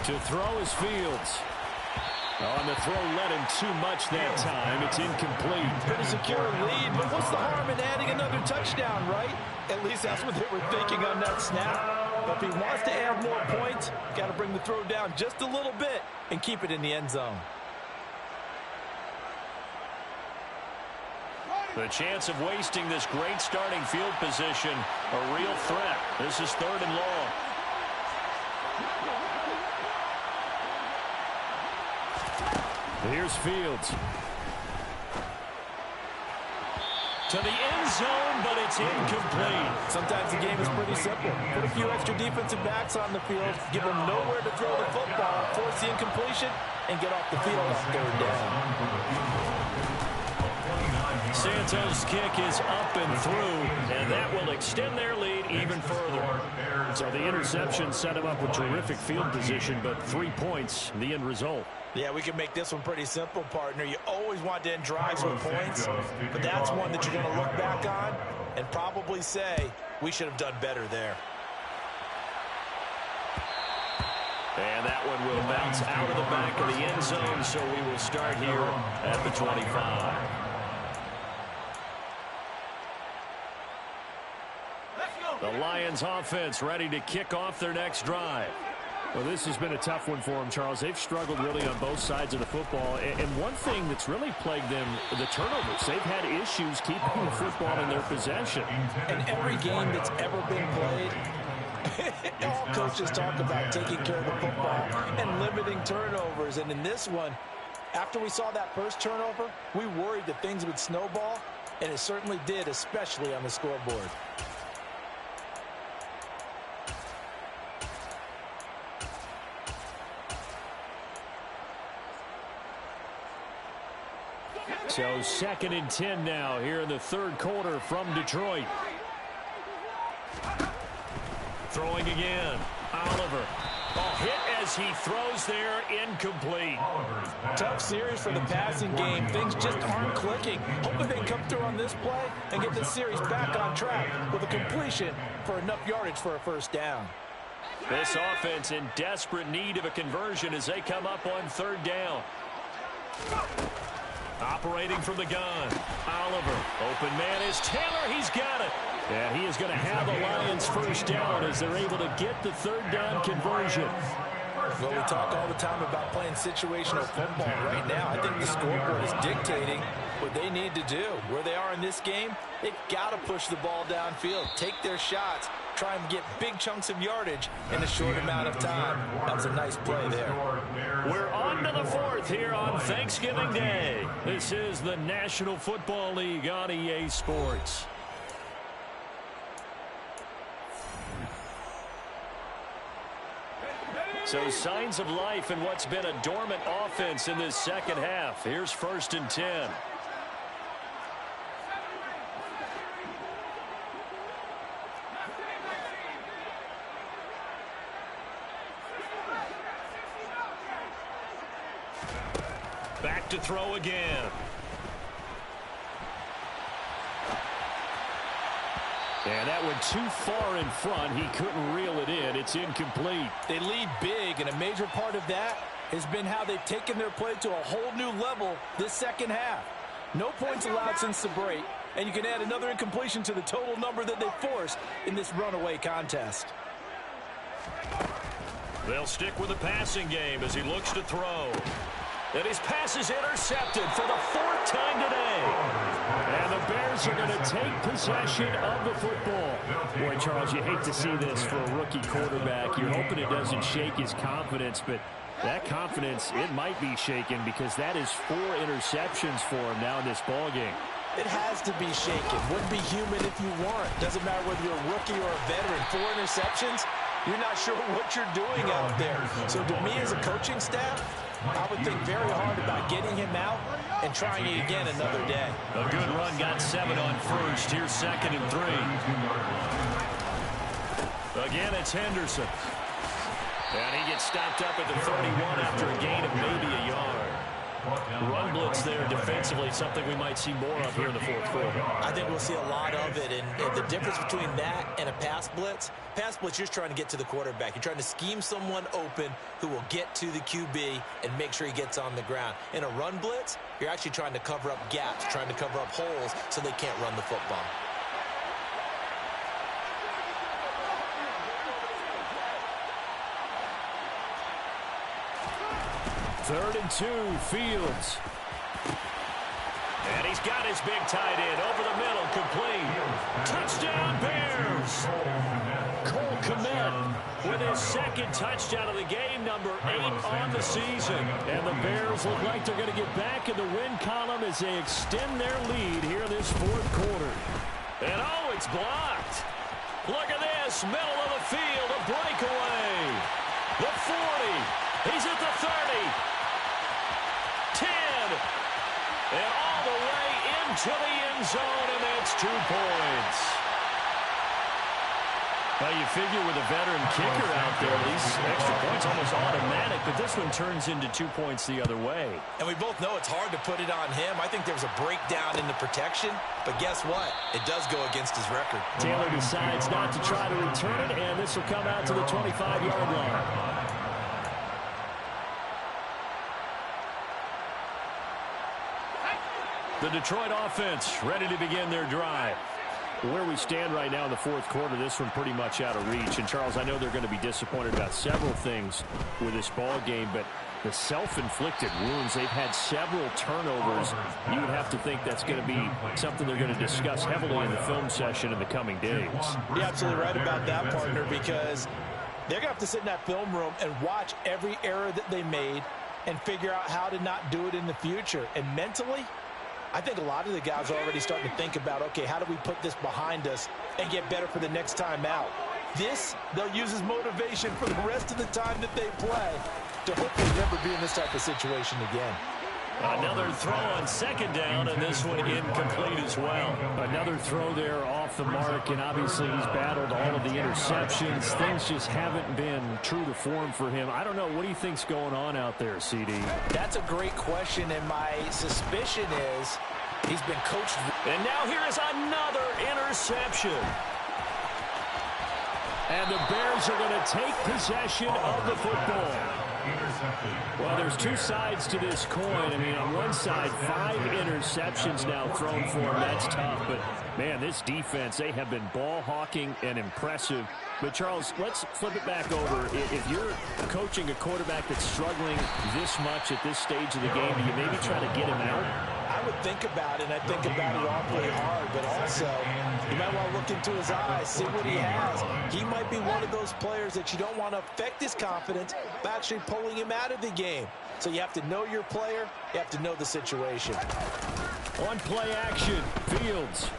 Speaker 2: To throw is Fields. Oh, and the throw led him too much that time. It's incomplete.
Speaker 4: Pretty secure lead, but what's the harm in adding another touchdown, right? At least that's what they were thinking on that snap. But if he wants to add more points, got to bring the throw down just a little bit and keep it in the end zone.
Speaker 2: The chance of wasting this great starting field position, a real threat. This is 3rd and long. Here's Fields. To the end zone, but it's incomplete.
Speaker 4: Sometimes the game is pretty simple. Put a few extra defensive backs on the field, give them nowhere to throw the football, force the incompletion, and get off the field on 3rd down.
Speaker 2: Santos' kick is up and through, and that will extend their lead even further. So the interception set him up with terrific field position, but 3 points, the end result.
Speaker 4: Yeah, we can make this one pretty simple, partner. You always want to end drives with points, but that's one that you're going to look back on and probably say, we should have done better there.
Speaker 2: And that one will bounce out of the back of the end zone, so we will start here at the 25. The Lions offense ready to kick off their next drive. Well, this has been a tough one for them, Charles. They've struggled really on both sides of the football. And one thing that's really plagued them, the turnovers. They've had issues keeping the football in their possession.
Speaker 4: And every game that's ever been played, all coaches talk about taking care of the football and limiting turnovers. And in this one, after we saw that first turnover, we worried that things would snowball, and it certainly did, especially on the scoreboard.
Speaker 2: So 2nd and 10 now here in the 3rd quarter from Detroit. Throwing again. Oliver. Ball hit as as he throws there, incomplete.
Speaker 4: Tough series for the passing game. Things just aren't clicking. Hopefully they can come through on this play and get this series back on track with a completion for enough yardage for a first down.
Speaker 2: This offense in desperate need of a conversion as they come up on third down. Operating from the gun, Oliver. Open man is Taylor. He's got it. And he is going to have the Lions first down as they're able to get the third down conversion.
Speaker 4: Well, we talk all the time about playing situational football. Right now, I think the scoreboard is dictating what they need to do. Where they are in this game, they've got to push the ball downfield, take their shots, try and get big chunks of yardage in a short amount of time. That was a nice play there.
Speaker 2: We're on to the fourth here on Thanksgiving Day. This is the National Football League on EA Sports. So signs of life in what's been a dormant offense in this second half. Here's 1st and 10. Back to throw again. And that went too far in front. He couldn't reel it in. It's incomplete.
Speaker 4: They lead big, and a major part of that has been how they've taken their play to a whole new level this second half. No points allowed since the break, and you can add another incompletion to the total number that they forced in this runaway contest.
Speaker 2: They'll stick with the passing game as he looks to throw. And his pass is intercepted for the 4th time today. And the Bears are going to take possession of the football. Boy, Charles, you hate to see this for a rookie quarterback. You're hoping it doesn't shake his confidence, but that confidence, it might be shaken because that is 4 interceptions for him now in this ball game.
Speaker 4: It has to be shaken. Wouldn't be human if you weren't. Doesn't matter whether you're a rookie or a veteran. 4 interceptions, you're not sure what you're doing out there. So to me as a coaching staff, I would think very hard about getting him out and trying it again another day.
Speaker 2: A good run, got 7 on first. Here's 2nd and 3. Again, it's Henderson. And he gets stopped up at the 31 after a gain of maybe a yard. Run blitz there defensively, something we might see more of here in the 4th quarter.
Speaker 4: I think we'll see a lot of it, and the difference between that and a pass blitz, you're just trying to get to the quarterback. You're trying to scheme someone open who will get to the QB and make sure he gets on the ground. In a run blitz, you're actually trying to cover up gaps, trying to cover up holes so they can't run the football.
Speaker 2: Third and 2, Fields. And he's got his big tight end over the middle, complete. Touchdown, Bears! Cole Kmet with his 2nd touchdown of the game, number 8 on the season. And the Bears look like they're going to get back in the win column as they extend their lead here in this 4th quarter. And oh, it's blocked. Look at this, middle of the field, a breakaway. The 40, he's at the 30. 10, and all the way into the end zone, and that's 2 points. Well, you figure with a veteran kicker out there, these extra points almost automatic, but this one turns into 2 points the other way.
Speaker 4: And we both know it's hard to put it on him. I think there was a breakdown in the protection, but guess what? It does go against his record.
Speaker 2: Taylor decides not to try to return it, and this will come out to the 25-yard line. The Detroit offense ready to begin their drive. Where we stand right now in the 4th quarter, this one pretty much out of reach. And, Charles, I know they're going to be disappointed about several things with this ball game, but the self-inflicted wounds, they've had several turnovers. You would have to think that's going to be something they're going to discuss heavily in the film session in the coming days.
Speaker 4: You're absolutely right about that, partner, because they're going to have to sit in that film room and watch every error that they made and figure out how to not do it in the future. And mentally, I think a lot of the guys are already starting to think about, okay, how do we put this behind us and get better for the next time out? This, they'll use as motivation for the rest of the time that they play to hopefully never be in this type of situation again.
Speaker 2: Another throw on second down, and this one incomplete as well. Another throw there off the mark, and obviously he's battled all of the interceptions. Things just haven't been true to form for him. I don't know. What do you think's going on out there, CD?
Speaker 4: That's a great question, and my suspicion is he's been coached.
Speaker 2: And now here is another interception. And the Bears are going to take possession of the football. Well, there's two sides to this coin. I mean, on one side, 5 interceptions now thrown for him. That's tough. But, man, this defense, they have been ball hawking and impressive. But, Charles, let's flip it back over. If you're coaching a quarterback that's struggling this much at this stage of the game, do you maybe try to get him out?
Speaker 4: I would think about it, and I think about it awfully hard, but also you might want to look into his eyes, see what he has. He might be one of those players that you don't want to affect his confidence by actually pulling him out of the game. So you have to know your player, you have to know the situation.
Speaker 2: On play action, Fields.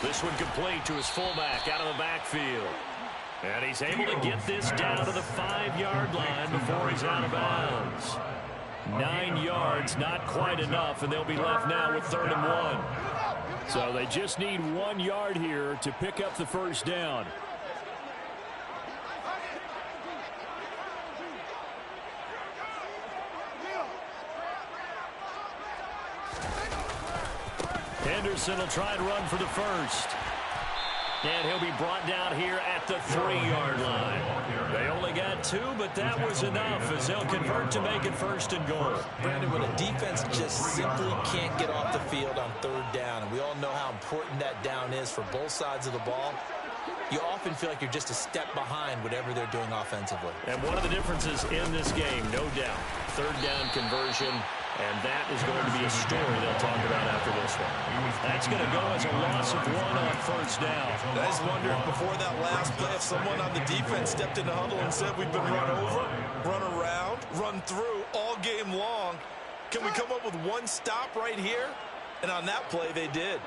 Speaker 2: This one complete to his fullback out of the backfield. And he's able to get this down to the 5-yard line before he's out of bounds. 9 yards, not quite enough, and they'll be left now with 3rd and 1. So they just need 1 yard here to pick up the first down. Henderson will try and run for the first. And he'll be brought down here at the 3-yard line. They only got 2, but that was enough as they'll convert to make it 1st and goal.
Speaker 4: Brandon, when a defense just simply can't get off the field on 3rd down, and we all know how important that down is for both sides of the ball, you often feel like you're just a step behind whatever they're doing offensively.
Speaker 2: And one of the differences in this game, no doubt, 3rd down conversion. And that is going to be a story they'll talk about after this one. That's going to go as a loss of 1 on 1st down.
Speaker 5: I just wonder if before that last play, if someone on the defense stepped in the huddle and said, we've been run over, run around, run through all game long. Can we come up with one stop right here? And on that play, they did.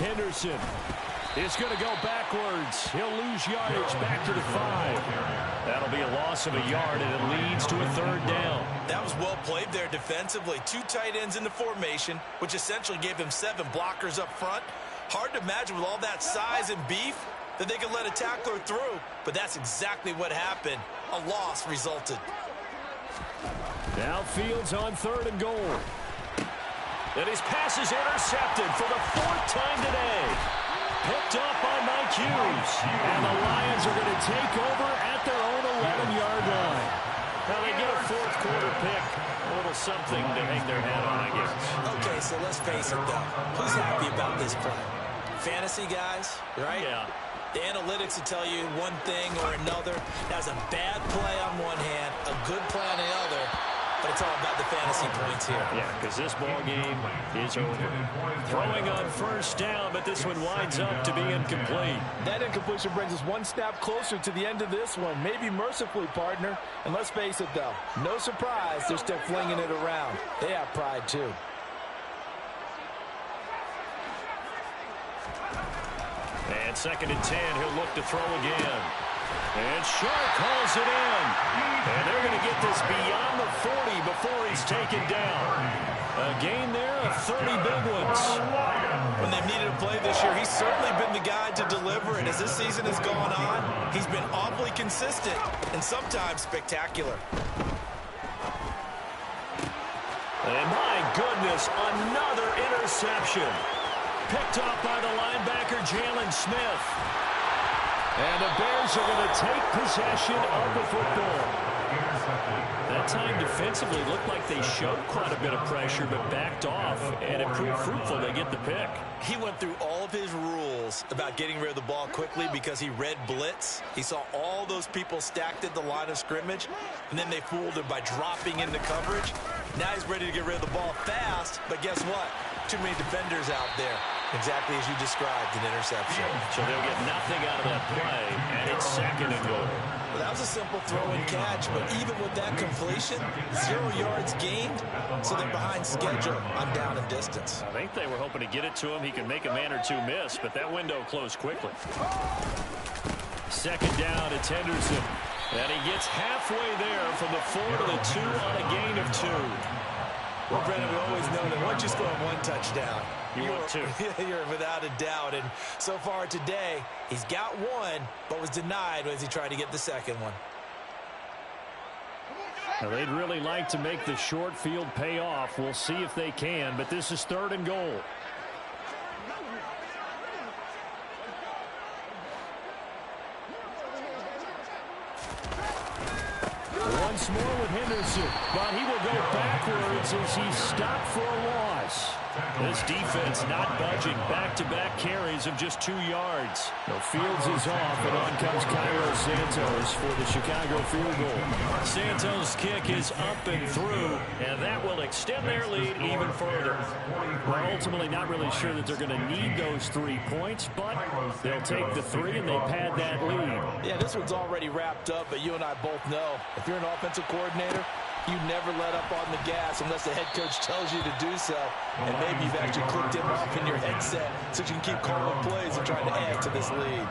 Speaker 2: Henderson is going to go backwards. He'll lose yardage back to the 5. That'll be a loss of a yard, and it leads to a 3rd down.
Speaker 5: That was well played there defensively. 2 tight ends in the formation, which essentially gave them 7 blockers up front. Hard to imagine with all that size and beef that they could let a tackler through, but that's exactly what happened. A loss resulted.
Speaker 2: Now Fields on 3rd and goal. And his pass is intercepted for the 4th time today. Picked up by Mike Hughes. And the Lions are going to take over at their own 11-yard line. Now they get a 4th quarter pick. A little something to hang their hat on, I guess.
Speaker 4: Okay, so let's face it, though. Who's happy about this play? Fantasy guys, right?
Speaker 2: Yeah.
Speaker 4: The analytics will tell you one thing or another. That was a bad play on one hand, a good play on the other. But it's all about the fantasy points here.
Speaker 2: Yeah, because this ball game is over. Throwing on 1st down, but this one winds up to be incomplete.
Speaker 4: That incompletion brings us one snap closer to the end of this one. Maybe mercifully, partner. And let's face it, though. No surprise, they're still flinging it around. They have pride, too.
Speaker 2: And 2nd and 10, he'll look to throw again. And Sharp calls it in. And they're going to get this beyond the 40 before he's taken down. A gain there of 30 big ones.
Speaker 5: When they've needed a play this year, he's certainly been the guy to deliver. And as this season has gone on, he's been awfully consistent and sometimes spectacular.
Speaker 2: And my goodness, another interception. Picked off by the linebacker, Jalen Smith. And the Bears are going to take possession of the football. That time defensively looked like they showed quite a bit of pressure but backed off, and it proved fruitful. They get the pick.
Speaker 5: He went through all of his rules about getting rid of the ball quickly because he read blitz. He saw all those people stacked at the line of scrimmage, and then they fooled him by dropping into coverage. Now he's ready to get rid of the ball fast, but guess what? Too many defenders out there. Exactly as you described, an interception.
Speaker 2: So they'll get nothing out of that play, and it's 2nd and goal.
Speaker 5: Well, that was a simple throw and catch, but even with that completion, 0 yards gained, so they're behind schedule on down and distance.
Speaker 2: I think they were hoping to get it to him. He could make a man or two miss, but that window closed quickly. 2nd down, it's Henderson. And he gets halfway there from the 4 to the 2 on a gain of 2.
Speaker 5: Well, Brendan, we always know that once you score one touchdown,
Speaker 2: you want two.
Speaker 5: You're without a doubt. And so far today, he's got one, but was denied as he tried to get the second one.
Speaker 2: Now, they'd really like to make the short field pay off. We'll see if they can, but this is 3rd and goal. Once more with Henderson, but he will go backwards as he's stopped for a loss. This defense not budging. Back-to-back carries of just 2 yards. No, Fields is off, and on comes Cairo Santos for the Chicago field goal. Santos' kick is up and through, and that will extend their lead even further. We're ultimately not really sure that they're going to need those 3 points, but they'll take the 3 and they pad that lead.
Speaker 4: Yeah, this one's already wrapped up, but you and I both know if you're an offensive coordinator, you never let up on the gas unless the head coach tells you to do so. And maybe you've actually clicked him off in your headset so you can keep calling plays and trying to add to this lead.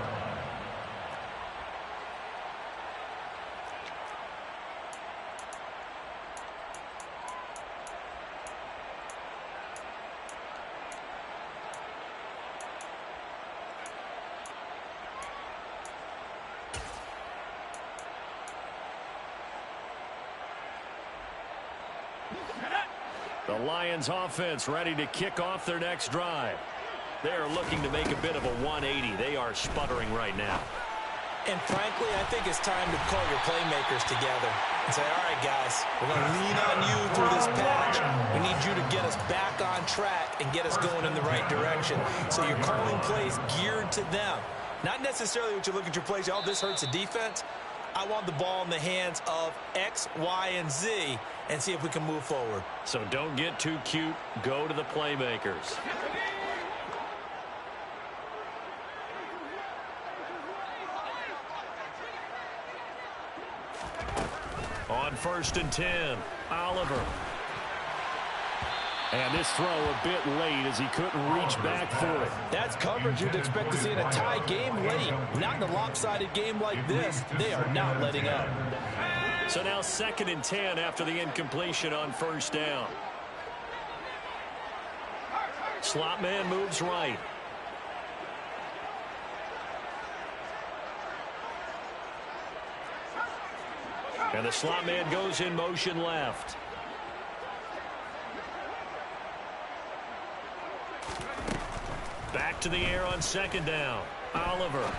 Speaker 2: The Lions offense ready to kick off their next drive. They're looking to make a bit of a 180. They are sputtering right now.
Speaker 5: And frankly, I think it's time to call your playmakers together and say, all right, guys, we're going to lean on you through this patch. We need you to get us back on track and get us going in the right direction. So you're calling plays geared to them. Not necessarily what you look at your plays, oh, this hurts the defense. I want the ball in the hands of X, Y, and Z and see if we can move forward.
Speaker 2: So don't get too cute. Go to the playmakers. On 1st and 10, Oliver. And this throw a bit late as he couldn't reach back for it.
Speaker 4: That's coverage you'd expect to see in a tie game late. Not in a lopsided game like this. They are not letting up.
Speaker 2: So now 2nd and 10 after the incompletion on 1st down. Slot man moves right. And the slot man goes in motion left. Back to the air on 2nd down. Oliver.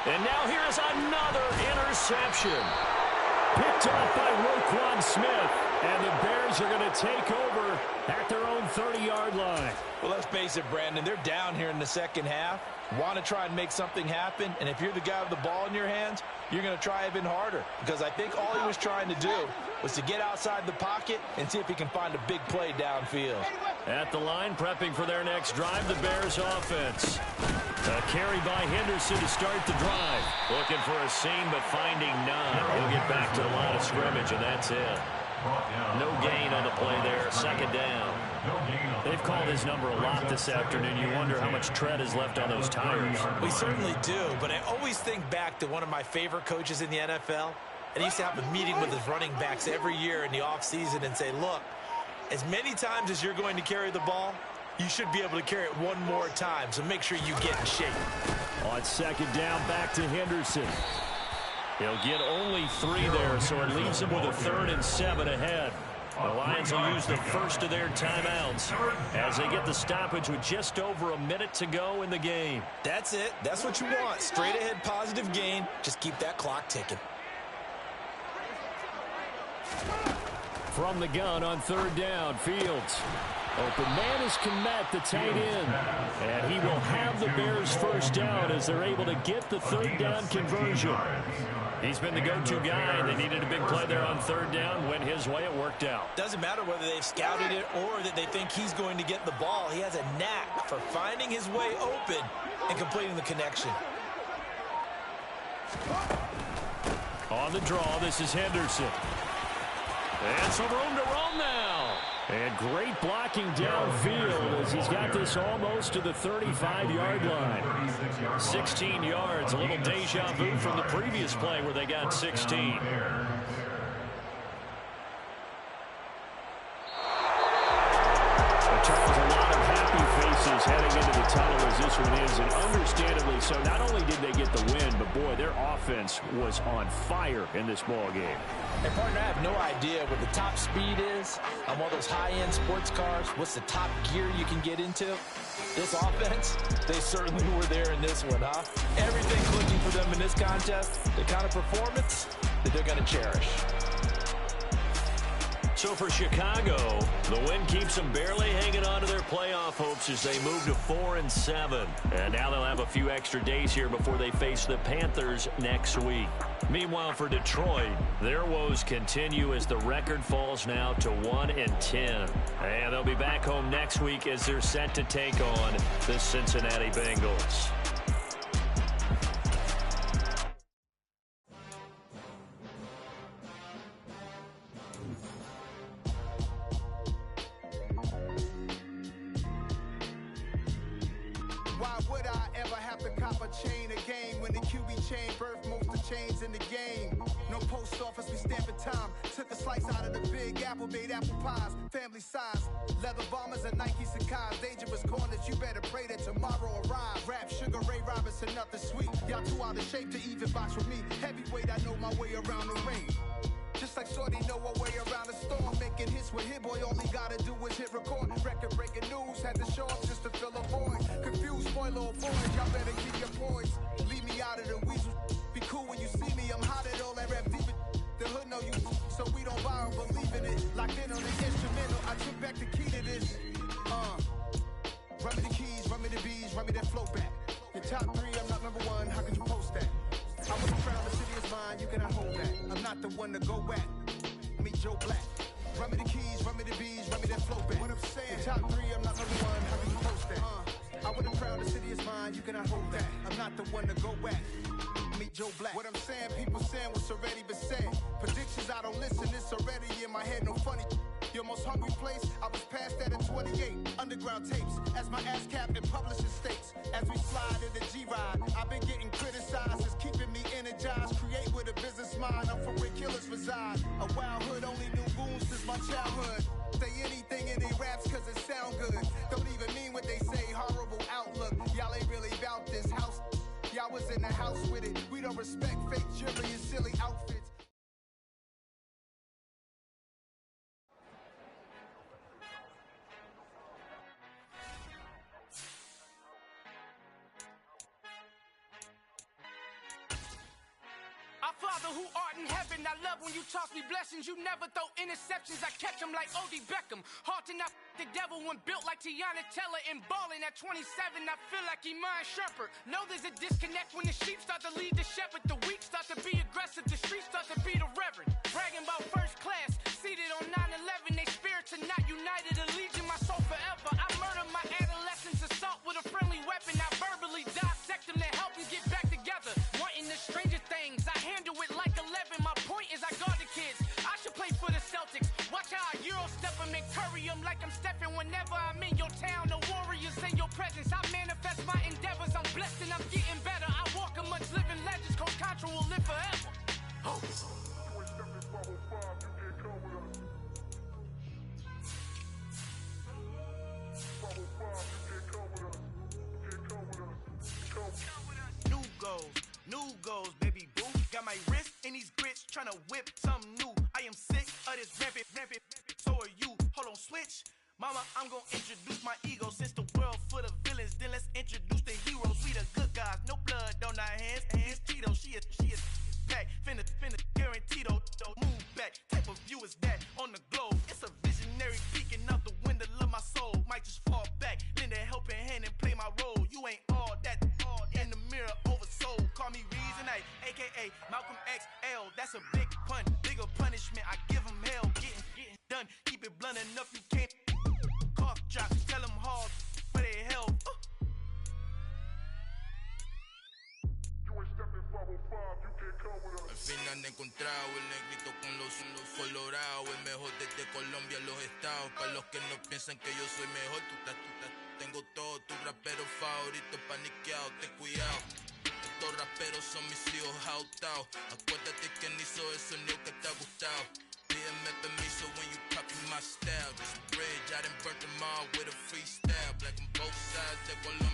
Speaker 2: And now here is another interception. Picked up by Roquan Smith. And the Bears are going to take over at their own 30-yard line.
Speaker 4: Well, let's face it, Brandon. They're down here in the second half. Want to try and make something happen. And if you're the guy with the ball in your hands, you're going to try even harder. Because I think all he was trying to do was to get outside the pocket and see if he can find a big play downfield.
Speaker 2: At the line, prepping for their next drive, the Bears offense. A carry by Henderson to start the drive. Looking for a seam, but finding none. He'll get back to the line of scrimmage, and that's it. No gain on the play there. 2nd down. They've called his number a lot this afternoon. You wonder how much tread is left on those tires.
Speaker 5: We certainly do, but I always think back to one of my favorite coaches in the NFL. And he used to have a meeting with his running backs every year in the offseason and say, look, as many times as you're going to carry the ball, you should be able to carry it one more time, so make sure you get in shape.
Speaker 2: On 2nd down, back to Henderson. He'll get only 3 there, so it leaves him with a 3rd and 7 ahead. The Lions will use the first of their timeouts as they get the stoppage with just over a minute to go in the game.
Speaker 5: That's it. That's what you want. Straight ahead positive gain. Just keep that clock ticking.
Speaker 2: From the gun on 3rd down, Fields. Open man is Kmet, the tight end. And he will have the Bears first down as they're able to get the 3rd down conversion. He's been the go-to guy, and they needed a big play there on 3rd down. Went his way, it worked out.
Speaker 5: Doesn't matter whether they've scouted it or that they think he's going to get the ball. He has a knack for finding his way open and completing the connection.
Speaker 2: On the draw, this is Henderson. And some room to roam now. And great blocking downfield as he's got this almost to the 35-yard line. 16 yards, a little deja vu from the previous play where they got 16. Charles, a lot of happy faces heading into the tunnel as this one is, and understandably so. Not only did they get the win, but boy, their offense was on fire in this ball game.
Speaker 4: Hey, partner, I have no idea what the top speed is on one of those high-end sports cars. What's the top gear you can get into? This offense, they certainly were there in this one, huh? Everything clicking for them in this contest, the kind of performance that they're going to cherish.
Speaker 2: So for Chicago, the win keeps them barely hanging on to their playoff hopes as they move to 4-7. And now they'll have a few extra days here before they face the Panthers next week. Meanwhile, for Detroit, their woes continue as the record falls now to 1-10. And they'll be back home next week as they're set to take on the Cincinnati Bengals.
Speaker 6: Why would I ever have to cop a chain again when the QB chain birthed most of chains in the game? No post office, we stamping time. Took a slice out of the big apple, made apple pies, family size. Leather bombers and Nike Sacai's, dangerous corners, you better pray that tomorrow arrives. Rap, Sugar Ray Robinson, nothing sweet. Y'all too out of shape to even box with me. Heavyweight, I know my way around the ring. Just like Shorty know her way around the storm. Making hits with Hit Boy, all he gotta do is hit record. Record-breaking news, had to show up just to fill a void. Confused, spoiler avoid, y'all better keep your poise. Leave me out of the weasel. Be cool when you see me, I'm hot at all that rap deep. The hood know you, so we don't borrow, believe in it. Locked in on the instrumental, I took back the key to this. Run me the keys, run me the bees, run me that flow back. Your top three, I'm not number one, how could you post that? I was proud, the city is mine, you cannot hold that. I'm not the one to go back. Meet Joe Black. Run me the keys, run me the bees, run me that flow back. What I'm saying, top three, I'm not number one, how can you post that? I was proud, the city is mine, you cannot hold that. I'm not the one to go back. Meet Joe Black. What I'm saying, people saying what's already been said. Predictions, I don't listen, it's already in my head, no funny. Your most hungry place, I was past that in 28. Underground tapes, as my ass cap in publishing states. As we slide in the G-Ride, I've been getting criticized. It's keeping me energized. Create with a business mind, I'm from where killers reside. A wild hood, only knew goons since my childhood. Say anything in they raps cause it sound good. Don't even mean what they say, horrible outlook. Y'all ain't really about this house. Y'all was in the house with it. We don't respect fake jewelry and silly outfits.
Speaker 7: Our Father who art in heaven, I love when you toss me blessings. You never throw interceptions, I catch them like O.D. Beckham. Hard to not the devil when built like Tiana Teller. And balling at 27, I feel like Iman Shepherd. Know there's a disconnect when the sheep start to lead the shepherd. The weak start to be aggressive, the streets start to be the reverend. Bragging about first class, seated on 9/11. They spirits are not united, a legion, my soul forever. I murder my adolescence, assault with a friendly weapon. I verbally dissect them to help them get back together. Wanting the stranger things, I handle it like 11. My point is I guard the kids. I should play for the Celtics. Watch how I Euro step them and curry them like I'm stepping. Whenever I'm in your town, the warriors in your presence. I manifest my endeavors. I'm blessed and I'm getting better. I walk amongst living legends. Coach Contra will live forever. Oh.
Speaker 6: New goals, baby boo. Got my wrist in these grits, tryna whip something new. I am sick of this rampant. So are you. Hold on, switch. Mama, I'm gonna introduce my ego. Since the world full of villains, then let's introduce the heroes. We the good guys, no blood on our hands. Hands Tito, she is back. Finna guaranteed. Move back. Type of view is that on the globe? It's a visionary peeking out the window of my soul. Might just fall back, lend a helping hand and play my role. You ain't all that. In the mirror, oversold. Call me Reason A, aka Malcolm XL. That's a big pun, bigger punishment. I give him hell, getting done. Keep it blunt enough, you can't. Cough drop, tell them hard where they held. You ain't stepping far.
Speaker 8: Al final he encontrado el negrito con los colorados, el mejor desde Colombia a los estados. Para los que no piensan que yo soy mejor, tengo todo, tus raperos favoritos paniqueados, ten cuidado. Estos raperos son mis hijos jautados. Acuérdate quién hizo el sonido que te ha gustado. Pídeme permiso when you copy my style. This bridge, I done burnt them all with a freestyle. Black on both sides de Colombia.